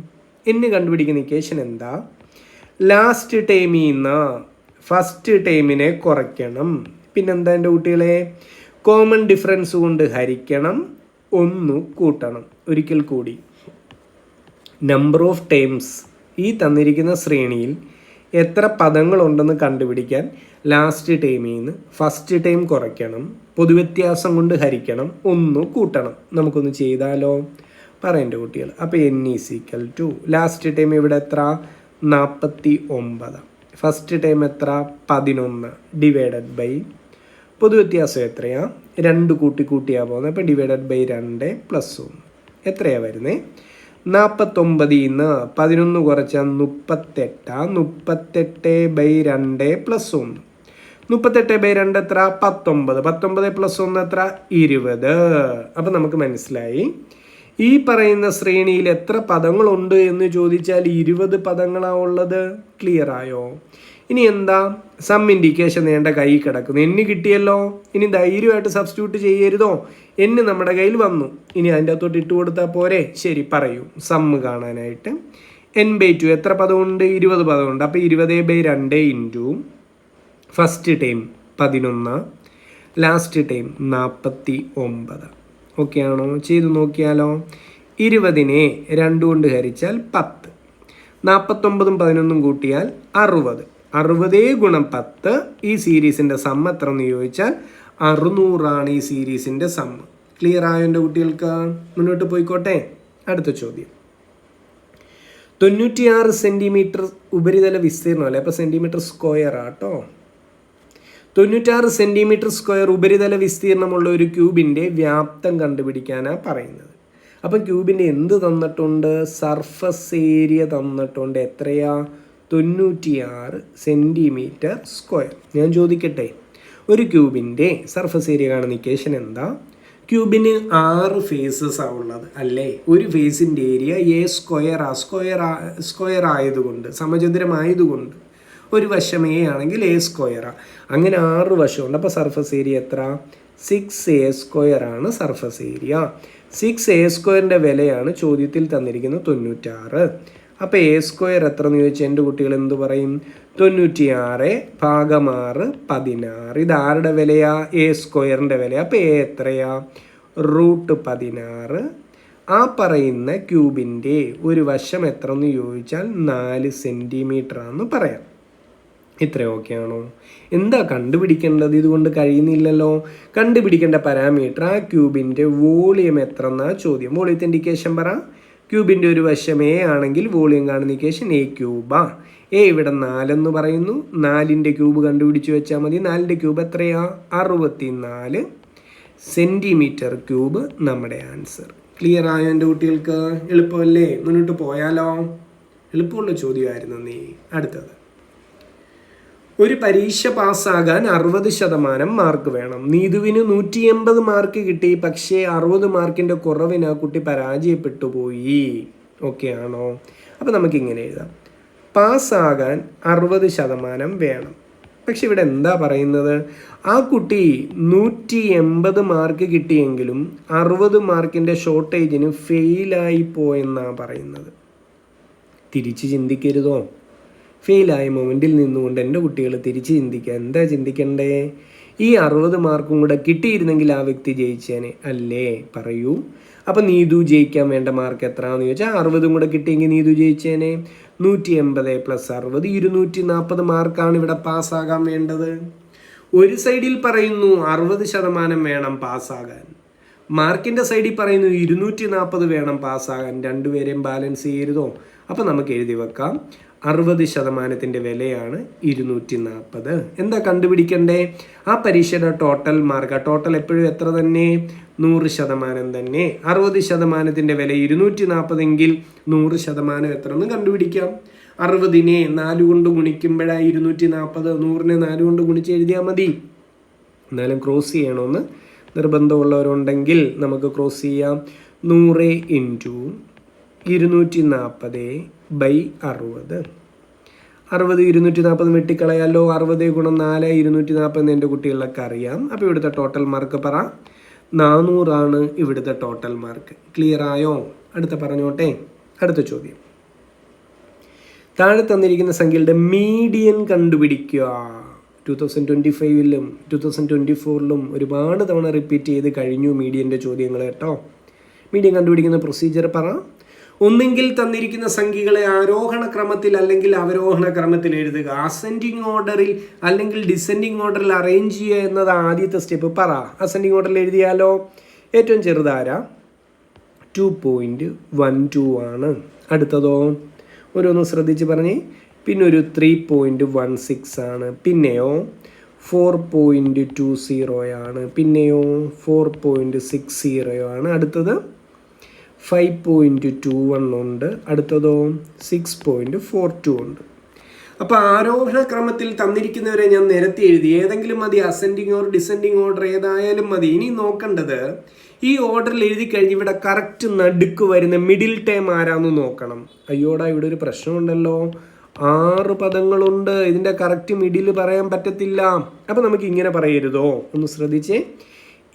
കണ്ടുപിടിക്കുന്ന ഇക്വേഷൻ എന്താ? ലാസ്റ്റ് ടേമിൽ നിന്ന് ഫസ്റ്റ് ടേമിനെ കുറയ്ക്കണം. പിന്നെന്താ എൻ്റെ കുട്ടികളെ? കോമൺ ഡിഫറൻസ് കൊണ്ട് ഹരിക്കണം, 1 കൂട്ടണം. ഒരിക്കൽ കൂടി, നമ്പർ ഓഫ് ടേംസ് ഈ തന്നിരിക്കുന്ന ശ്രേണിയിൽ എത്ര പദങ്ങളുണ്ടെന്ന് കണ്ടുപിടിക്കാൻ ലാസ്റ്റ് ടേമിൽ നിന്ന് ഫസ്റ്റ് ടൈം കുറയ്ക്കണം, പൊതുവ്യത്യാസം കൊണ്ട് ഹരിക്കണം, 1 കൂട്ടണം. നമുക്കൊന്ന് ചെയ്താലോ? പറയേണ്ട കുട്ടികൾ. അപ്പോൾ n ലാസ്റ്റ് ടൈം ഇവിടെ എത്ര? 49. ഫസ്റ്റ് ടൈം എത്ര? 11 ഡിവൈഡഡ് ബൈ പൊതുവ്യത്യാസം എത്രയാ? 2 കൂട്ടിയാ പോകുന്നത്. അപ്പോൾ ഡിവൈഡഡ് ബൈ 2 + 1 എത്രയാണ് വരുന്നത്? 49 നിന്ന് 11 കുറച്ചാൽ 38. 38/2 + 1. 38/2 എത്ര? 19. 19 + 1 എത്ര? 20. അപ്പം നമുക്ക് മനസ്സിലായി ഈ പറയുന്ന ശ്രേണിയിൽ എത്ര പദങ്ങളുണ്ട് എന്ന് ചോദിച്ചാൽ 20 പദങ്ങളാണ് ഉള്ളത്. ക്ലിയർ ആയോ? ഇനി എന്താ? സം ഇൻഡിക്കേഷൻ നേണ്ട കൈ കിടക്കുന്നു. n കിട്ടിയല്ലോ. ഇനി ധൈര്യമായിട്ട് സബ്സ്റ്റിറ്റ്യൂട്ട് ചെയ്യരുതോ? n നമ്മുടെ കയ്യിൽ വന്നു. ഇനി അതിൻ്റെ അകത്തോട്ട് ഇട്ട് കൊടുത്താൽ പോരെ? ശരി, പറയൂ. സമ്മ് കാണാനായിട്ട് n/2 എത്ര പദമുണ്ട്? 20 പദമുണ്ട്. അപ്പോൾ 20/2 into first time 11, last time 49. Okay ആണോ? ചെയ്ത് നോക്കിയാലോ. 20നെ 2 കൊണ്ട് ഹരിച്ചാൽ 10. 49ഉം 11ഉം കൂട്ടിയാൽ 60. 60 × 10 ഈ സീരീസിൻ്റെ സമ്മ് എത്ര എന്ന് ചോദിച്ചാൽ 600 ഈ സീരീസിൻ്റെ സമ്മ്. ക്ലിയർ ആയോ എൻ്റെ കുട്ടികൾക്ക്? മുന്നോട്ട് പോയിക്കോട്ടെ. അടുത്ത ചോദ്യം. 96 സെൻറ്റിമീറ്റർ ഉപരിതല വിസ്തീർണം അല്ലേ? അപ്പോൾ സെൻറ്റിമീറ്റർ സ്ക്വയർ ആട്ടോ. 96 സെൻറ്റിമീറ്റർ സ്ക്വയർ ഉപരിതല വിസ്തീർണമുള്ള ഒരു ക്യൂബിൻ്റെ വ്യാപ്തം കണ്ടുപിടിക്കാനാണ് പറയുന്നത്. അപ്പം ക്യൂബിൻ്റെ എന്ത് തന്നിട്ടുണ്ട്? സർഫസ് ഏരിയ തന്നിട്ടുണ്ട്. എത്രയാ? 96 സെൻറ്റിമീറ്റർ സ്ക്വയർ. ഞാൻ ചോദിക്കട്ടെ, ഒരു ക്യൂബിൻ്റെ സർഫസ് ഏരിയ കാണുന്ന ഇക്വേഷൻ എന്താ? ക്യൂബിന് 6 ഫേസസാണ് ഉള്ളത് അല്ലേ? ഒരു ഫേസിൻ്റെ ഏരിയ സ്ക്വയർ ആയതുകൊണ്ട്, സമചതുരമായതുകൊണ്ട് ഒരു വശം എ ആണെങ്കിൽ A². അങ്ങനെ 6 വശമുണ്ട്. അപ്പോൾ സർഫസ് ഏരിയ എത്ര? 6A² ആണ് സർഫസ് ഏരിയ. 6A² വിലയാണ് ചോദ്യത്തിൽ തന്നിരിക്കുന്നത് 96. അപ്പോൾ A² എത്ര എന്ന് ചോദിച്ചാൽ എൻ്റെ കുട്ടികൾ എന്ത് പറയും? 96 / 6 16. ഇത് ആരുടെ വിലയാ? A² വിലയാ. അപ്പോൾ A എത്രയാ? √16. ആ പറയുന്ന ക്യൂബിൻ്റെ ഒരു വശം എത്ര എന്ന് ചോദിച്ചാൽ 4 സെൻറ്റിമീറ്റർ ആണെന്ന് പറയാം. ഇത്ര ഓക്കെ ആണോ? എന്താ കണ്ടുപിടിക്കേണ്ടത്? ഇതുകൊണ്ട് കഴിയുന്നില്ലല്ലോ. കണ്ടുപിടിക്കേണ്ട പാരാമീറ്റർ ആ ക്യൂബിൻ്റെ വോളിയം എത്ര എന്നാ ചോദ്യം. വോളിയത്തിൻ്റെ ഇക്വേഷൻ പറ. ക്യൂബിൻ്റെ ഒരു വശം എ ആണെങ്കിൽ വോളിയം കാണുന്ന ഇക്വേഷൻ A³ എ ഇവിടെ 4 എന്ന് പറയുന്നു. 4ൻ്റെ ക്യൂബ് കണ്ടുപിടിച്ച് വെച്ചാൽ മതി. 4ൻ്റെ ക്യൂബ് എത്രയാ? 64 സെൻറ്റിമീറ്റർ ക്യൂബ് നമ്മുടെ ആൻസർ. ക്ലിയർ ആയോ എൻ്റെ കുട്ടികൾക്ക്? എളുപ്പമല്ലേ? മുന്നോട്ട് പോയാലോ? എളുപ്പമുള്ള ചോദ്യമായിരുന്നു നീ. അടുത്തത്, ഒരു പരീക്ഷ പാസ്സാകാൻ 60% മാർക്ക് വേണം. നീതുവിന് 180 മാർക്ക് കിട്ടി. പക്ഷേ 60 മാർക്കിൻ്റെ കുറവിന് ആ കുട്ടി പരാജയപ്പെട്ടു പോയി. ഓക്കെ ആണോ? അപ്പോൾ നമുക്കിങ്ങനെ എഴുതാം. പാസ്സാകാൻ 60% വേണം. പക്ഷെ ഇവിടെ എന്താ പറയുന്നത്? ആ കുട്ടി 180 മാർക്ക് കിട്ടിയെങ്കിലും 60 മാർക്കിൻ്റെ ഷോർട്ടേജിന് ഫെയിലായി പോയെന്നാണ് പറയുന്നത്. തിരിച്ച് ചിന്തിക്കരുതോ? ഫെയിലായ മൊമെൻറ്റിൽ നിന്നുകൊണ്ട് എൻ്റെ കുട്ടികൾ തിരിച്ച് ചിന്തിക്കുക. എന്താ ചിന്തിക്കണ്ടേ? ഈ 60 മാർക്കും കൂടെ കിട്ടിയിരുന്നെങ്കിൽ ആ വ്യക്തി ജയിച്ചേനെ അല്ലേ? പറയൂ. അപ്പം നീതു ജയിക്കാൻ വേണ്ട മാർക്ക് എത്രയാണെന്ന് ചോദിച്ചാൽ 60 കൂടെ കിട്ടിയെങ്കിൽ നീതു ജയിച്ചേനെ. 180 + 60 240 മാർക്കാണ് ഇവിടെ പാസ്സാകാൻ വേണ്ടത്. ഒരു സൈഡിൽ പറയുന്നു 60% വേണം പാസ്സാകാൻ, മാർക്കിൻ്റെ സൈഡിൽ പറയുന്നു 240 വേണം പാസ്സാകാൻ. രണ്ടുപേരെയും ബാലൻസ് ചെയ്യരുതോ? അപ്പം നമുക്ക് എഴുതി വെക്കാം 60% വിലയാണ് 240. എന്താ കണ്ടുപിടിക്കണ്ടേ? ആ പരീക്ഷയുടെ ടോട്ടൽ മാർക്ക്. ആ ടോട്ടൽ എപ്പോഴും എത്ര തന്നെ? 100% തന്നെ. 60% വില 240 എങ്കിൽ 100% എത്ര എന്ന് കണ്ടുപിടിക്കാം. 60നെ 4 കൊണ്ട് ഗുണിക്കുമ്പോഴാണ് 240. 100നെ 4 കൊണ്ട് ഗുണിച്ച് എഴുതിയാൽ മതി. എന്നാലും ക്രോസ് ചെയ്യണമെന്ന് നിർബന്ധമുള്ളവരുണ്ടെങ്കിൽ നമുക്ക് ക്രോസ് ചെയ്യാം. 100 × 240/60. 60 240 വെട്ടിക്കളയാലോ. 60 × 4 240 എന്ന് എൻ്റെ കുട്ടികളിലൊക്കെ അറിയാം. അപ്പോൾ ഇവിടുത്തെ ടോട്ടൽ മാർക്ക് പറ. 400 ആണ് ഇവിടുത്തെ ടോട്ടൽ മാർക്ക്. ക്ലിയർ ആയോ? അടുത്ത പറഞ്ഞോട്ടെ. അടുത്ത ചോദ്യം. താഴെ തന്നിരിക്കുന്ന സംഖ്യകളുടെ മീഡിയൻ കണ്ടുപിടിക്കുക. 2025-ലും 2024-ലും ഒരുപാട് തവണ റിപ്പീറ്റ് ചെയ്ത് കഴിഞ്ഞു മീഡിയൻ്റെ ചോദ്യങ്ങൾ കേട്ടോ. മീഡിയൻ കണ്ടുപിടിക്കുന്ന പ്രൊസീജിയർ പറ. ഒന്നെങ്കിൽ തന്നിരിക്കുന്ന സംഖ്യകളെ ആരോഹണ ക്രമത്തിൽ അല്ലെങ്കിൽ അവരോഹണ ക്രമത്തിൽ എഴുതുക. അസെൻഡിങ് ഓർഡറിൽ അല്ലെങ്കിൽ ഡിസെൻഡിങ് ഓർഡറിൽ അറേഞ്ച് ചെയ്യുക എന്നത് ആദ്യത്തെ സ്റ്റെപ്പ്. പറ. അസെൻഡിങ് ഓർഡറിൽ എഴുതിയാലോ. ഏറ്റവും ചെറുതാര 2.12 ആണ്. അടുത്തതോ ഓരോന്നും ശ്രദ്ധിച്ച് പറഞ്ഞേ. പിന്നെ ഒരു 3.16 ആണ്. പിന്നെയോ 4.20 ആണ്. പിന്നെയോ 4.60 ആണ്. അടുത്തത് 5.21 ഉണ്ട്. അടുത്തതോ 6.42 ഉണ്ട്. അപ്പോൾ ആരോഹണ ക്രമത്തിൽ തന്നിരിക്കുന്നവരെ ഞാൻ നിരത്തി എഴുതി. ഏതെങ്കിലും മതി, അസെൻഡിങ് ഓർ ഡിസെൻഡിങ് ഓർഡർ ഏതായാലും മതി. ഇനി നോക്കേണ്ടത് ഈ ഓർഡറിൽ എഴുതി കഴിഞ്ഞ് ഇവിടെ കറക്റ്റ് നടുക്ക് വരുന്ന മിഡിൽ ടേം ആരാന്ന് നോക്കണം. അയ്യോടാ, ഇവിടെ ഒരു പ്രശ്നമുണ്ടല്ലോ. 6 പദങ്ങളുണ്ട്. ഇതിൻ്റെ കറക്റ്റ് മിഡിൽ പറയാൻ പറ്റത്തില്ല. അപ്പം നമുക്ക് ഇങ്ങനെ പറയരുതോ? ഒന്ന് ശ്രദ്ധിച്ചേ.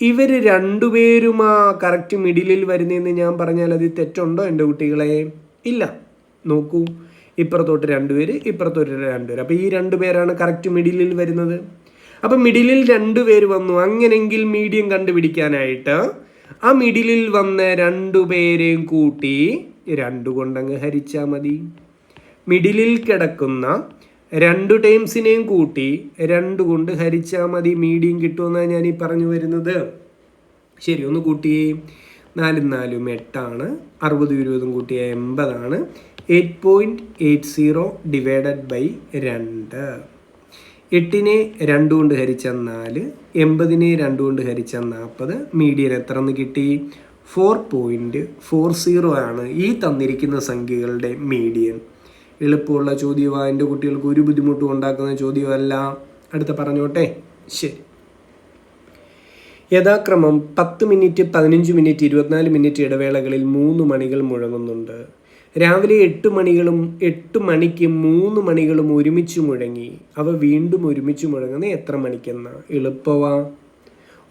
ഇവർ രണ്ടുപേരുമാ കറക്റ്റ് മിഡിലിൽ വരുന്നതെന്ന് ഞാൻ പറഞ്ഞാൽ അത് തെറ്റുണ്ടോ എൻ്റെ കുട്ടികളെ? ഇല്ല. നോക്കൂ, ഇപ്പുറത്തോട്ട് 2 പേര്, ഇപ്പുറത്തോട്ട് 2 പേര്. അപ്പോൾ ഈ 2 പേരാണ് കറക്റ്റ് മിഡിലിൽ വരുന്നത്. അപ്പം മിഡിലിൽ 2 പേര് വന്നു. അങ്ങനെങ്കിൽ മീഡിയം കണ്ടുപിടിക്കാനായിട്ട് ആ മിഡിലിൽ വന്ന 2 പേരെയും കൂട്ടി 2 കൊണ്ടങ്ങ് ഹരിച്ചാൽ മതി. മിഡിലിൽ കിടക്കുന്ന 2 ടേംസിനെയും കൂട്ടി 2 കൊണ്ട് ഹരിച്ചാൽ മതി. മീഡിയം കിട്ടുമെന്നാണ് ഞാൻ ഈ പറഞ്ഞു വരുന്നത്. ശരി, ഒന്ന് കൂട്ടിയേ. 4 4 8 ആണ്. 60 20 കൂട്ടിയ 80 ആണ്. 8.80 ÷ 2. 8നെ 2 കൊണ്ട് ഹരിച്ചാൽ 4, 80നെ 2 കൊണ്ട് ഹരിച്ചാൽ 40. മീഡിയൻ എത്ര എന്ന് കിട്ടി? 4.40 ആണ് ഈ തന്നിരിക്കുന്ന സംഖ്യകളുടെ മീഡിയൻ. എളുപ്പമുള്ള ചോദ്യമാണ്. എൻ്റെ കുട്ടികൾക്ക് ഒരു ബുദ്ധിമുട്ടും ഉണ്ടാക്കുന്ന ചോദ്യമല്ല. അടുത്ത പറഞ്ഞോട്ടെ. ശരി. യഥാക്രമം 10 മിനിറ്റ്, 15 മിനിറ്റ്, 24 മിനിറ്റ് ഇടവേളകളിൽ 3 മണികൾ മുഴങ്ങുന്നുണ്ട്. രാവിലെ 8 മണിക്ക് 3 മണികളും ഒരുമിച്ച് മുഴങ്ങി. അവ വീണ്ടും ഒരുമിച്ച് മുഴങ്ങുന്ന എത്ര മണിക്കെന്ന? എളുപ്പവാ.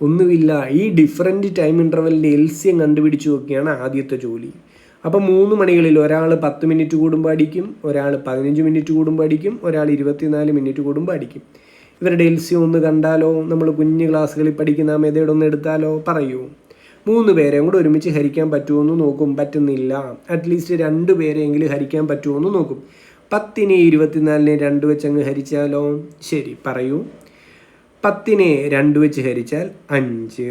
ഒന്നുമില്ല. ഈ ഡിഫറൻറ്റ് ടൈം ഇൻ്റർവെല്ലിൻ്റെ LCM കണ്ടുപിടിച്ച് നോക്കിയാണ് ആദ്യത്തെ ജോലി. അപ്പം 3 മണികളിൽ ഒരാൾ 10 മിനിറ്റ് കൂടുമ്പോൾ അടിക്കും, ഒരാൾ 15 മിനിറ്റ് കൂടുമ്പോൾ അടിക്കും, ഒരാൾ 24 മിനിറ്റ് കൂടുമ്പോൾ അടിക്കും. ഇവരുടെ LCM ഒന്ന് കണ്ടാലോ? നമ്മൾ കുഞ്ഞു ക്ലാസ്സുകളിൽ പഠിക്കുന്ന മെത്തേഡ് ഒന്ന് എടുത്താലോ? പറയൂ. 3 പേരെയും കൂടെ ഒരുമിച്ച് ഹരിക്കാൻ പറ്റുമോയെന്ന് നോക്കും. പറ്റുന്നില്ല. അറ്റ്ലീസ്റ്റ് 2 പേരെയെങ്കിലും ഹരിക്കാൻ പറ്റുമോയെന്ന് നോക്കും. 10നെ 24നെ 2 വെച്ച് അങ്ങ് ഹരിച്ചാലോ? ശരി, പറയൂ. 10നെ 2 വെച്ച് ഹരിച്ചാൽ 5.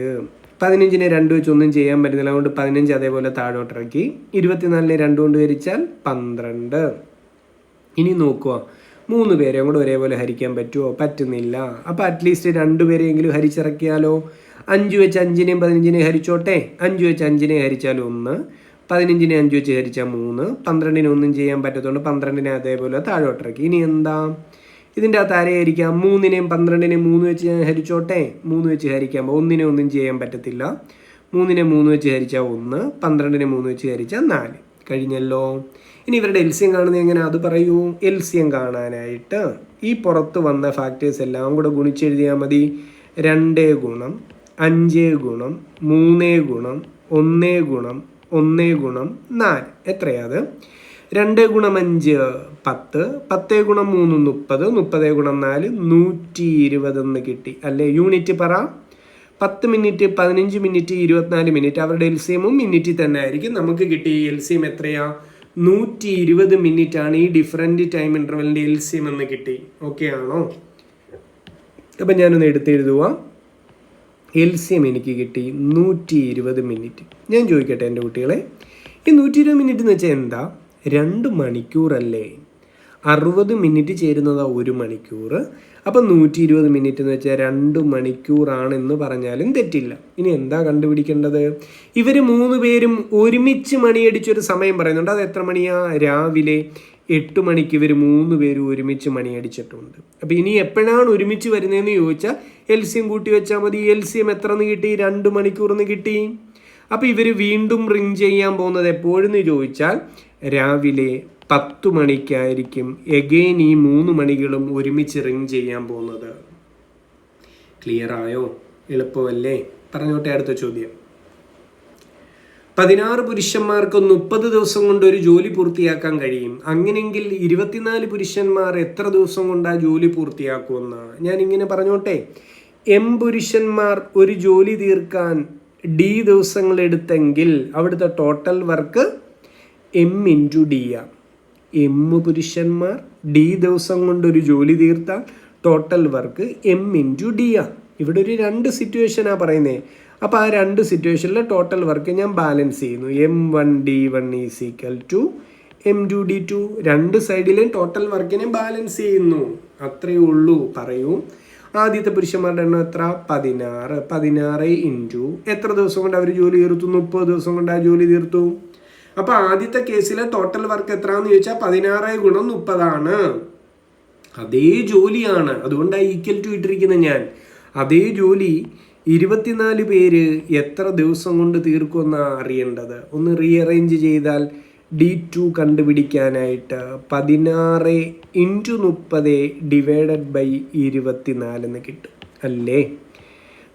15നെ 2 വെച്ച് ഒന്നും ചെയ്യാൻ പറ്റുന്നില്ല. അതുകൊണ്ട് 15 അതേപോലെ താഴോട്ടിറക്കി. 24നെ 2 കൊണ്ട് ഹരിച്ചാൽ 12. ഇനി നോക്കുക, 3 പേരെയും കൂടെ ഒരേപോലെ ഹരിക്കാൻ പറ്റുമോ? പറ്റുന്നില്ല. അപ്പോൾ അറ്റ്ലീസ്റ്റ് 2 പേരെയെങ്കിലും ഹരിച്ചിറക്കിയാലോ? 5 വെച്ച് 5നെയും 15നെയും ഹരിച്ചോട്ടെ. 5 വെച്ച് 5നെ ഹരിച്ചാൽ 1, 15നെ 5 വെച്ച് ഹരിച്ചാൽ 3, 12നെ ഒന്നും ചെയ്യാൻ പറ്റത്തുകൊണ്ട് 12നെ അതേപോലെ താഴോട്ടിറക്കി. ഇനി എന്താ? ഇതിൻ്റെ അകത്ത് ആരെയായിരിക്കാം? 3നെയും 12നെയും 3 വെച്ച് ഞാൻ ഹരിച്ചോട്ടെ. 3 വെച്ച് ഹരിക്കുമ്പോൾ 1നെ ഒന്നും ചെയ്യാൻ പറ്റത്തില്ല. 3നെ 3 വെച്ച് ഹരിച്ചാൽ 1, 12നെ 3 വെച്ച് ഹരിച്ചാൽ 4. കഴിഞ്ഞല്ലോ. ഇനി ഇവരുടെ LCM കാണുന്നത് എങ്ങനെ, അത് പറയൂ. LCM കാണാനായിട്ട് ഈ പുറത്ത് വന്ന ഫാക്ടേഴ്സ് എല്ലാം കൂടെ ഗുണിച്ചെഴുതിയാൽ മതി. 2 ഗുണം 5 ഗുണം 3 ഗുണം 1 ഗുണം 1 ഗുണം 4 എത്രയാത്? 2 ഗുണം 5 10, 10 ഗുണം 3 30, 30 ഗുണം 4 120 എന്ന് കിട്ടി അല്ലേ? യൂണിറ്റ് പറ. 10 മിനിറ്റ് 15 മിനിറ്റ് 24 മിനിറ്റ് അവരുടെ LCMും മിനിറ്റിൽ തന്നെ ആയിരിക്കും. നമുക്ക് കിട്ടി LCM എത്രയാ? 120 മിനിറ്റ് ആണ് ഈ ഡിഫറൻറ്റ് ടൈം ഇൻ്റർവെലിൻ്റെ LCM എന്ന് കിട്ടി. ഓക്കെ ആണോ? അപ്പം ഞാനൊന്ന് എടുത്തെഴുതുക. LCM എനിക്ക് കിട്ടി 120 മിനിറ്റ്. ഞാൻ ചോദിക്കട്ടെ എൻ്റെ കുട്ടികളെ, ഈ 120 മിനിറ്റ് എന്ന് വെച്ചാൽ എന്താ? 2 മണിക്കൂറല്ലേ? 60 മിനിറ്റ് ചേരുന്നതാ 1 മണിക്കൂർ. അപ്പം 120 മിനിറ്റ് എന്ന് വെച്ചാൽ 2 മണിക്കൂറാണെന്ന് പറഞ്ഞാലും തെറ്റില്ല. ഇനി എന്താ കണ്ടുപിടിക്കേണ്ടത്? ഇവർ 3 പേരും ഒരുമിച്ച് മണിയടിച്ചൊരു സമയം പറയുന്നുണ്ട്. അത് എത്ര മണിയാ? രാവിലെ 8 മണിക്ക് ഇവർ 3 പേരും ഒരുമിച്ച് മണിയടിച്ചിട്ടുണ്ട്. അപ്പോൾ ഇനി എപ്പോഴാണ് ഒരുമിച്ച് വരുന്നതെന്ന് ചോദിച്ചാൽ LCM കൂട്ടി വെച്ചാൽ മതി. LCM എത്ര എന്ന് കിട്ടി? 2 മണിക്കൂറെന്ന് കിട്ടി. അപ്പോൾ ഇവർ വീണ്ടും റിങ് ചെയ്യാൻ പോകുന്നത് എപ്പോഴെന്ന് ചോദിച്ചാൽ രാവിലെ 10 മണിക്കായിരിക്കും എഗെയിൻ ഈ 3 മണികളും ഒരുമിച്ച് റിങ് ചെയ്യാൻ പോകുന്നത്. ക്ലിയർ ആയോ? എളുപ്പമല്ലേ? പറഞ്ഞോട്ടെ അടുത്ത ചോദ്യം. 16 പുരുഷന്മാർക്ക് 30 ദിവസം കൊണ്ട് ഒരു ജോലി പൂർത്തിയാക്കാൻ കഴിയും. അങ്ങനെയെങ്കിൽ 24 പുരുഷന്മാർ എത്ര ദിവസം കൊണ്ട് ആ ജോലി പൂർത്തിയാക്കുമെന്ന് ഞാൻ ഇങ്ങനെ പറഞ്ഞോട്ടെ. M പുരുഷന്മാർ ഒരു ജോലി തീർക്കാൻ D ദിവസങ്ങൾ എടുത്തെങ്കിൽ അവിടുത്തെ ടോട്ടൽ വർക്ക് M × D ആ. M പുരുഷന്മാർ D ദിവസം കൊണ്ട് ഒരു ജോലി തീർത്താൽ ടോട്ടൽ വർക്ക് M × D ആ. ഇവിടെ ഒരു 2 സിറ്റുവേഷനാണ് പറയുന്നത്. അപ്പോൾ ആ 2 സിറ്റുവേഷനിലെ ടോട്ടൽ വർക്ക് ഞാൻ ബാലൻസ് ചെയ്യുന്നു. M1D1 = M2D2. 2 സൈഡിലെയും ടോട്ടൽ വർക്കിനെ ബാലൻസ് ചെയ്യുന്നു. അത്രയേ ഉള്ളൂ. പറയൂ, ആദ്യത്തെ പുരുഷന്മാരുടെ എണ്ണം എത്ര? 16. 16 ഇൻറ്റു എത്ര ദിവസം കൊണ്ട് അവർ ജോലി തീർത്തു? 30 ദിവസം കൊണ്ട് ആ ജോലി തീർത്തു. അപ്പോൾ ആദ്യത്തെ കേസിലെ ടോട്ടൽ വർക്ക് എത്രയാണെന്ന് ചോദിച്ചാൽ 16 ഗുണം 30 ആണ്. അതേ ജോലിയാണ്, അതുകൊണ്ടാണ് ഈക്വൽ ടു ഇട്ടിരിക്കുന്നത് ഞാൻ. അതേ ജോലി 24 പേര് എത്ര ദിവസം കൊണ്ട് തീർക്കുമെന്നാണ് അറിയേണ്ടത്. ഒന്ന് റീഅറേഞ്ച് ചെയ്താൽ D2 കണ്ടുപിടിക്കാനായിട്ട് 16 × 30 / 24 എന്ന് കിട്ടും അല്ലേ?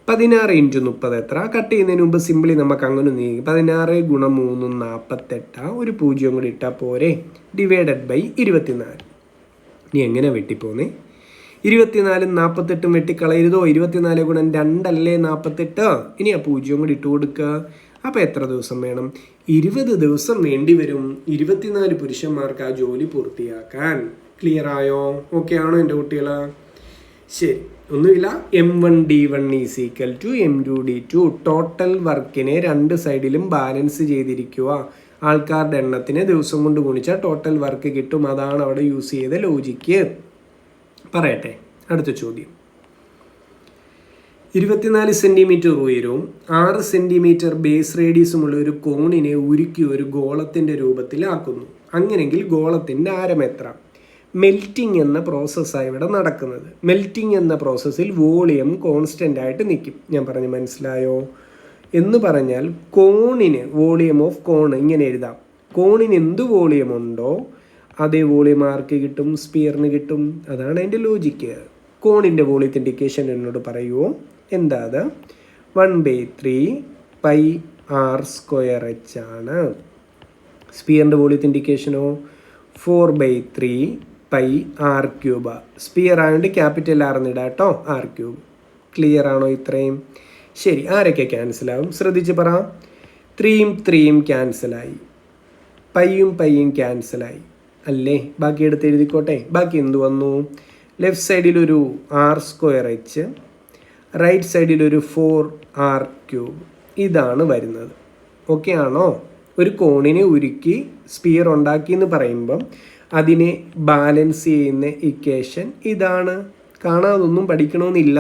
16 × 30 എത്ര? കട്ട് ചെയ്യുന്നതിന് മുമ്പ് സിമ്പിളി നമുക്ക് അങ്ങനെ നീങ്ങി 16 ഗുണം 3 48. ഒരു 0 കൂടി ഇട്ടാൽ പോരെ. / 24. ഇനി എങ്ങനെ വെട്ടിപ്പോന്നേ? 24 48 വെട്ടിക്കളയരുതോ? 24 ഗുണം 2 അല്ലേ 48. ഇനി ആ 0 കൂടി ഇട്ട് കൊടുക്കുക. അപ്പോൾ എത്ര ദിവസം വേണം? 20 ദിവസം വേണ്ടി വരും 24 പുരുഷന്മാർക്ക് ആ ജോലി പൂർത്തിയാക്കാൻ. ക്ലിയർ ആയോ? ഓക്കെ ആണോ എൻ്റെ കുട്ടികൾ? ശരി, ഒന്നുമില്ല. M1D1 = M2D2. ടോട്ടൽ വർക്കിനെ 2 സൈഡിലും ബാലൻസ് ചെയ്തിരിക്കുക. ആൾക്കാരുടെ എണ്ണത്തിനെ ദിവസം കൊണ്ട് ഗുണിച്ചാൽ ടോട്ടൽ വർക്ക് കിട്ടും. അതാണ് അവിടെ യൂസ് ചെയ്ത ലോജിക്ക്. പറയട്ടെ അടുത്ത ചോദ്യം. 24 സെൻറ്റിമീറ്റർ ഉയരവും 6 സെൻറ്റിമീറ്റർ ബേസ് റേഡിയസുമുള്ള ഒരു കോണിനെ ഉരുക്കി ഒരു ഗോളത്തിൻ്റെ രൂപത്തിലാക്കുന്നു. അങ്ങനെയെങ്കിൽ ഗോളത്തിൻ്റെ ആരം എത്ര? മെൽറ്റിംഗ് എന്ന പ്രോസസ്സാണ് ഇവിടെ നടക്കുന്നത്. മെൽറ്റിംഗ് എന്ന പ്രോസസ്സിൽ വോളിയം കോൺസ്റ്റൻ്റ് ആയിട്ട് നിൽക്കും. ഞാൻ പറഞ്ഞ് മനസ്സിലായോ? എന്ന് പറഞ്ഞാൽ കോണിന് വോളിയം ഓഫ് കോൺ ഇങ്ങനെ എഴുതാം. കോണിന് എന്ത് വോളിയം ഉണ്ടോ അതേ വോളിയം ആർക്ക് കിട്ടും? സ്പിയറിന് കിട്ടും. അതാണ് അതിൻ്റെ ലോജിക്ക്. കോണിൻ്റെ വോളിയത്തിൻ്റെ ഇക്വേഷൻ എന്നോട് പറയുമോ? എന്താ അത്? 1/3 πr² ആണ്. സ്പിയറിൻ്റെ വോളിയത്തിൻ്റെ ഇക്വേഷനോ 4/3 πr³ സ്പിയർ ആയതുകൊണ്ട് ക്യാപിറ്റൽ R എന്നിടാം കേട്ടോ, R3. ക്ലിയർ ആണോ ഇത്രയും? ശരി, ആരൊക്കെ ക്യാൻസലാവും? ശ്രദ്ധിച്ച് പറ. 3യും 3യും ക്യാൻസലായി, പൈയും ക്യാൻസലായി അല്ലേ? ബാക്കി എടുത്ത് എഴുതിക്കോട്ടെ. ബാക്കി എന്ത് വന്നു? ലെഫ്റ്റ് സൈഡിലൊരു R²H, റൈറ്റ് സൈഡിലൊരു 4r³ ഇതാണ് വരുന്നത്. ഓക്കെ ആണോ? ഒരു കോണിനെ ഉരുക്കി സ്പിയർ ഉണ്ടാക്കി എന്ന് പറയുമ്പം അതിനെ ബാലൻസ് ചെയ്യുന്ന ഇക്വേഷൻ ഇതാണ്. കാണാതൊന്നും പഠിക്കണമെന്നില്ല.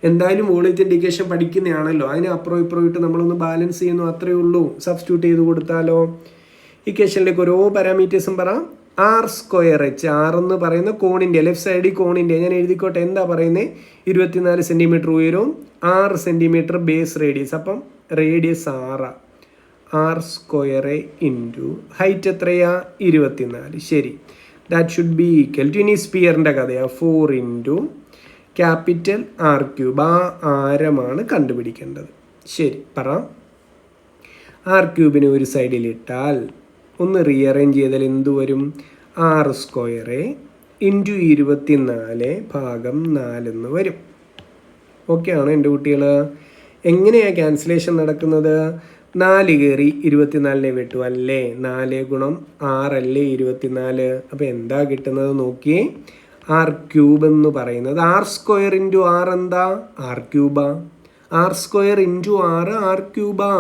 എന്തായാലും വോളിയത്തിൻ്റെ ഇക്വേഷൻ പഠിക്കുന്നതാണല്ലോ. അതിന് അപ്പുറം ഇപ്പുറം ഇട്ട് നമ്മളൊന്ന് ബാലൻസ് ചെയ്യുന്നു, അത്രയേ ഉള്ളൂ. സബ്സ്റ്റിറ്റ്യൂട്ട് ചെയ്ത് കൊടുത്താലോ? ഇക്വേഷനിലേക്ക് ഓരോ പാരാമീറ്റേഴ്സും പറ. R²H, R എന്ന് പറയുന്ന കോണിൻ്റെ ലെഫ്റ്റ് സൈഡിൽ കോണിൻ്റെ ഞാൻ എഴുതിക്കോട്ടെ. എന്താ പറയുന്നത്? 24 സെൻറ്റിമീറ്റർ ഉയരവും 6 സെൻറ്റിമീറ്റർ ബേസ് റേഡിയസ്. അപ്പം റേഡിയസ് 6. r² ഇൻറ്റു ഹൈറ്റ് എത്രയാ 24. ശരി, that should be equal to, ഇനി സ്പിയറിൻ്റെ കഥയാ 4 ഇൻറ്റു ക്യാപിറ്റൽ r³. ആ ആരമാണ് കണ്ടുപിടിക്കേണ്ടത്. ശരി, പറ. r³ ഒരു സൈഡിലിട്ടാൽ ഒന്ന് റീഅറേഞ്ച് ചെയ്താൽ എന്തു വരും? r² ഇൻറ്റു 24 ഭാഗം 4 എന്ന് വരും. ഓക്കെ ആണോ എൻ്റെ കുട്ടികൾ? എങ്ങനെയാണ് ക്യാൻസലേഷൻ നടക്കുന്നത്? 4 കയറി 24 വെട്ടു അല്ലേ? 4 ഗുണം 6 അല്ലേ 24. അപ്പോൾ എന്താ കിട്ടുന്നത് നോക്കിയേ. r³ എന്ന് പറയുന്നത് r² ഇൻറ്റു r എന്താ? r³. r² ഇൻറ്റു r³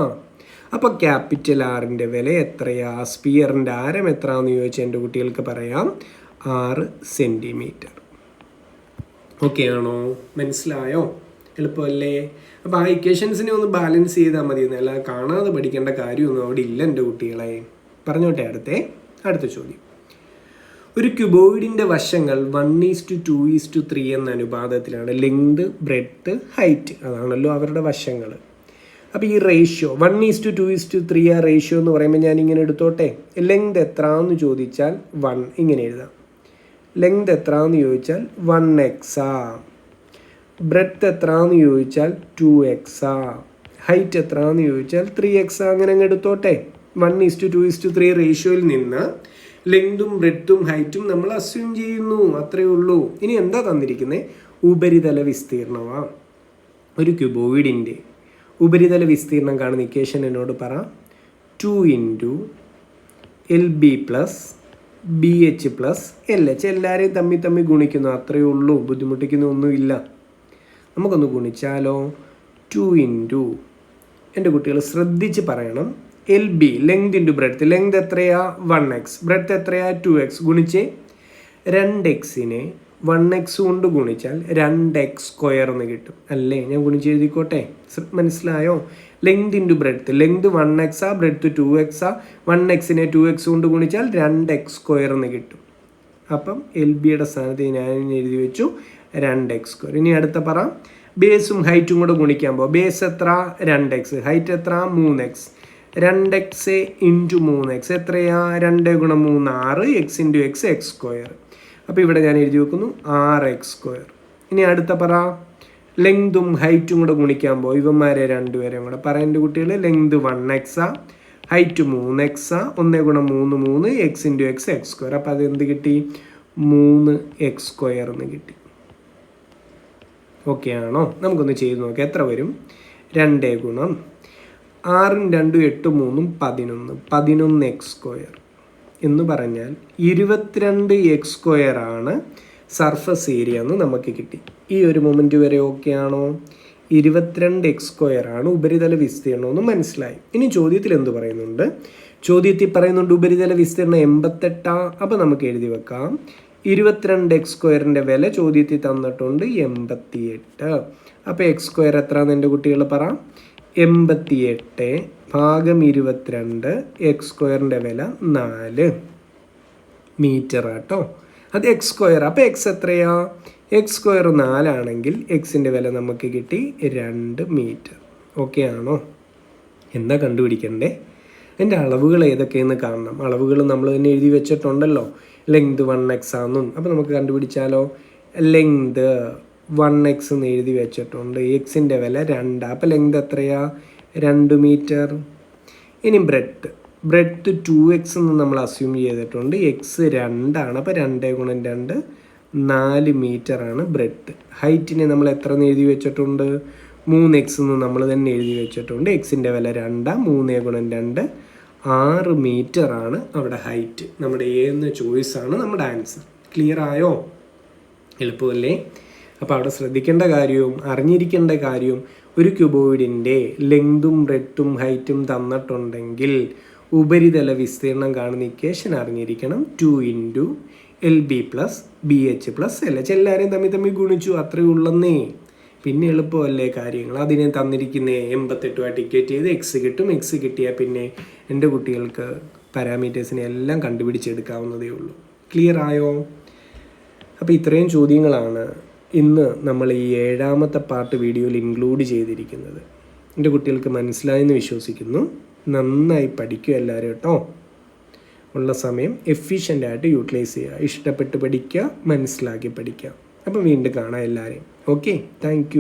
അപ്പോൾ ക്യാപിറ്റൽ ആറിൻ്റെ വില എത്രയാ? സ്പിയറിൻ്റെ ആരം എത്രയാണെന്ന് ചോദിച്ചാൽ എൻ്റെ കുട്ടികൾക്ക് പറയാം 6 സെൻറ്റിമീറ്റർ. ഓക്കെ ആണോ? മനസ്സിലായോ? എളുപ്പമല്ലേ? അപ്പോൾ ആ ഇക്വേഷൻസിനെ ഒന്ന് ബാലൻസ് ചെയ്താൽ മതി. എന്നല്ല കാണാതെ പഠിക്കേണ്ട കാര്യമൊന്നും അവിടെ ഇല്ല എൻ്റെ കുട്ടികളെ. പറഞ്ഞോട്ടെ അടുത്ത ചോദ്യം. ഒരു ക്യൂബോയിഡിൻ്റെ വശങ്ങൾ 1:2:3 എന്ന അനുപാതത്തിലാണ്. ലെങ്ത്, ബ്രെഡ്ത്ത്, ഹൈറ്റ്, അതാണല്ലോ അവരുടെ വശങ്ങൾ. അപ്പോൾ ഈ റേഷ്യോ 1:2:3 ആ റേഷ്യോ എന്ന് പറയുമ്പോൾ ഞാനിങ്ങനെ എടുത്തോട്ടെ. ലെങ്ത് എത്രയെന്ന് ചോദിച്ചാൽ 1 ഇങ്ങനെ എഴുതാം. ലെങ്ത് എത്രയെന്ന് ചോദിച്ചാൽ 1x, ബ്രെഡ്ത്ത് എത്രയെന്ന് ചോദിച്ചാൽ 2x, ഹൈറ്റ് എത്രയെന്ന് ചോദിച്ചാൽ 3x. അങ്ങനെ അങ്ങ് എടുത്തോട്ടെ. 1:2:3 റേഷ്യോയിൽ നിന്ന് ലെങ്തും ബ്രെഡ്ത്തും ഹൈറ്റും നമ്മൾ അസ്യൂം ചെയ്യുന്നു, അത്രയേ ഉള്ളൂ. ഇനി എന്താ തന്നിരിക്കുന്നത്? ഉപരിതല വിസ്തീർണമാണ്. ഒരു ക്യൂബോയിഡിൻ്റെ ഉപരിതല വിസ്തീർണം കാണുന്ന ഇക്വേഷൻ എന്നോട് പറ. 2 into LB plus BH plus LH. എല്ലാവരെയും തമ്മിൽ ഗുണിക്കുന്നു, അത്രയേ ഉള്ളൂ. ബുദ്ധിമുട്ടിക്കുന്ന ഒന്നുമില്ല. നമുക്കൊന്ന് ഗുണിച്ചാലോ? 2 ഇൻറ്റു, എൻ്റെ കുട്ടികൾ ശ്രദ്ധിച്ച് പറയണം, LB length into breadth. Length എത്രയാ? 1x, ബ്രെഡ്ത്ത് എത്രയാ? 2x. ഗുണിച്ച് 2xനെ 1x കൊണ്ട് ഗുണിച്ചാൽ 2x² എന്ന് കിട്ടും അല്ലേ? ഞാൻ ഗുണിച്ച് എഴുതിക്കോട്ടെ. മനസ്സിലായോ? Length into breadth. Length 1x, breadth 2x. 1xനെ 2x കൊണ്ട് ഗുണിച്ചാൽ 2x² എന്ന് കിട്ടും. അപ്പം LBയുടെ സ്ഥാനത്ത് ഞാൻ എഴുതി വെച്ചു 2x². ഇനി അടുത്ത പറ. ബേസും ഹൈറ്റും കൂടെ ഗുണിക്കുമ്പോൾ ബേസ് എത്ര? 2x, ഹൈറ്റ് എത്ര? 3x. 2x ഇൻറ്റു 3x എത്രയാ? 2 ഗുണം 3 6, x ഇൻറ്റു x x². അപ്പോൾ ഇവിടെ ഞാൻ എഴുതി വെക്കുന്നു 6x². ഇനി അടുത്ത പറ. ലെങ്തും ഹൈറ്റും കൂടെ ഗുണിക്കുമ്പോൾ ഇവന്മാരെ രണ്ടുപേരെയും കൂടെ പറ എൻ്റെ കുട്ടികൾ. Length 1x, height 3x. 1 ഗുണം 3 3, x ഇൻറ്റു x x². അപ്പോൾ അത് എന്ത് കിട്ടി? 3x² എന്ന് കിട്ടി. ഓക്കെ ആണോ? നമുക്കൊന്ന് ചെയ്ത് നോക്കാം. എത്ര വരും? 2 ഗുണം 6 2 8 3 11, 11x² എന്ന് പറഞ്ഞാൽ 22x² ആണ് സർഫസ് ഏരിയ എന്ന് നമുക്ക് കിട്ടി. ഈ ഒരു മൊമെൻറ്റ് വരെ ഓക്കെ ആണോ? 22x² ആണ് ഉപരിതല വിസ്തീർണം എന്ന് മനസ്സിലായി. ഇനി ചോദ്യത്തിൽ എന്ത് പറയുന്നുണ്ട്? ചോദ്യത്തിൽ പറയുന്നുണ്ട് ഉപരിതല വിസ്തീർണം 88. അപ്പോൾ നമുക്ക് എഴുതി വെക്കാം 22x² വില ചോദ്യത്തിൽ തന്നിട്ടുണ്ട് 88. അപ്പോൾ x² എത്രയാണെന്ന് എൻ്റെ കുട്ടികൾ പറ. 88 ഭാഗം 22, x² വില 4 മീറ്റർ ആട്ടോ. അത് x². അപ്പോൾ x എത്രയാ? x² 4 ആണെങ്കിൽ എക്സിൻ്റെ വില നമുക്ക് കിട്ടി 2 മീറ്റർ. ഓക്കെ ആണോ? എന്താ കണ്ടുപിടിക്കണ്ടേ? എൻ്റെ അളവുകൾ ഏതൊക്കെയെന്ന് കാണണം. അളവുകൾ നമ്മൾ തന്നെ എഴുതി വെച്ചിട്ടുണ്ടല്ലോ. ലെങ്ത് 1x ആണെന്നും. അപ്പോൾ നമുക്ക് കണ്ടുപിടിച്ചാലോ? ലെങ്ത് 1x എന്ന് എഴുതി വെച്ചിട്ടുണ്ട്. എക്സിൻ്റെ വില 2. അപ്പോൾ ലെങ്ത് എത്രയാ? 2 മീറ്റർ. ഇനി ബ്രെഡ്ത്ത് 2x എന്ന് നമ്മൾ അസ്യൂം ചെയ്തിട്ടുണ്ട്. എക്സ് 2 ആണ്. അപ്പോൾ 2 ഗുണം 2 4 മീറ്ററാണ് ബ്രെഡ്ത്ത്. ഹൈറ്റിനെ നമ്മൾ എത്ര എന്ന് എഴുതി വെച്ചിട്ടുണ്ട്? 3x എന്ന് നമ്മൾ തന്നെ എഴുതി വെച്ചിട്ടുണ്ട്. എക്സിൻ്റെ വില 2. 3 ഗുണം 2 6 മീറ്ററാണ് അവിടെ ഹൈറ്റ്. നമ്മുടെ ഏതെന്ന ചോയ്സാണ് നമ്മുടെ ആൻസർ. ക്ലിയർ ആയോ? എളുപ്പമല്ലേ? അപ്പോൾ അവിടെ ശ്രദ്ധിക്കേണ്ട കാര്യവും അറിഞ്ഞിരിക്കേണ്ട കാര്യവും, ഒരു ക്യൂബോയിഡിൻ്റെ ലെങ്തും ബ്രെഡ്ത്തും ഹൈറ്റും തന്നിട്ടുണ്ടെങ്കിൽ ഉപരിതല വിസ്തീർണം കാണുന്ന ഇക്വേഷൻ അറിഞ്ഞിരിക്കണം. 2 into LB plus BH plus LH. എല്ലാവരെയും തമ്മിൽ ഗുണിച്ചു, അത്രയേ ഉള്ളന്നേ. പിന്നെ എളുപ്പമല്ലേ കാര്യങ്ങൾ? അതിനെ തന്നിരിക്കുന്ന 88 ഇക്വേറ്റ് ചെയ്ത് എക്സ് കിട്ടും. എക്സ് കിട്ടിയാൽ പിന്നെ എൻ്റെ കുട്ടികൾക്ക് പാരാമീറ്റേഴ്സിനെ എല്ലാം കണ്ടുപിടിച്ചെടുക്കാവുന്നതേ ഉള്ളൂ. ക്ലിയർ ആയോ? അപ്പോൾ ഇത്രയും ചോദ്യങ്ങളാണ് ഇന്ന് നമ്മൾ ഈ 7ാമത്തെ പാർട്ട് വീഡിയോയിൽ ഇൻക്ലൂഡ് ചെയ്തിരിക്കുന്നത്. എൻ്റെ കുട്ടികൾക്ക് മനസ്സിലായെന്ന് വിശ്വസിക്കുന്നു. നന്നായി പഠിക്കുക എല്ലാവരും കേട്ടോ. ഉള്ള സമയം എഫിഷ്യൻ്റായിട്ട് യൂട്ടിലൈസ് ചെയ്യുക. ഇഷ്ടപ്പെട്ട് പഠിക്കുക, മനസ്സിലാക്കി പഠിക്കുക. അപ്പോൾ വീണ്ടും കാണാം എല്ലാവരെയും. Okay, thank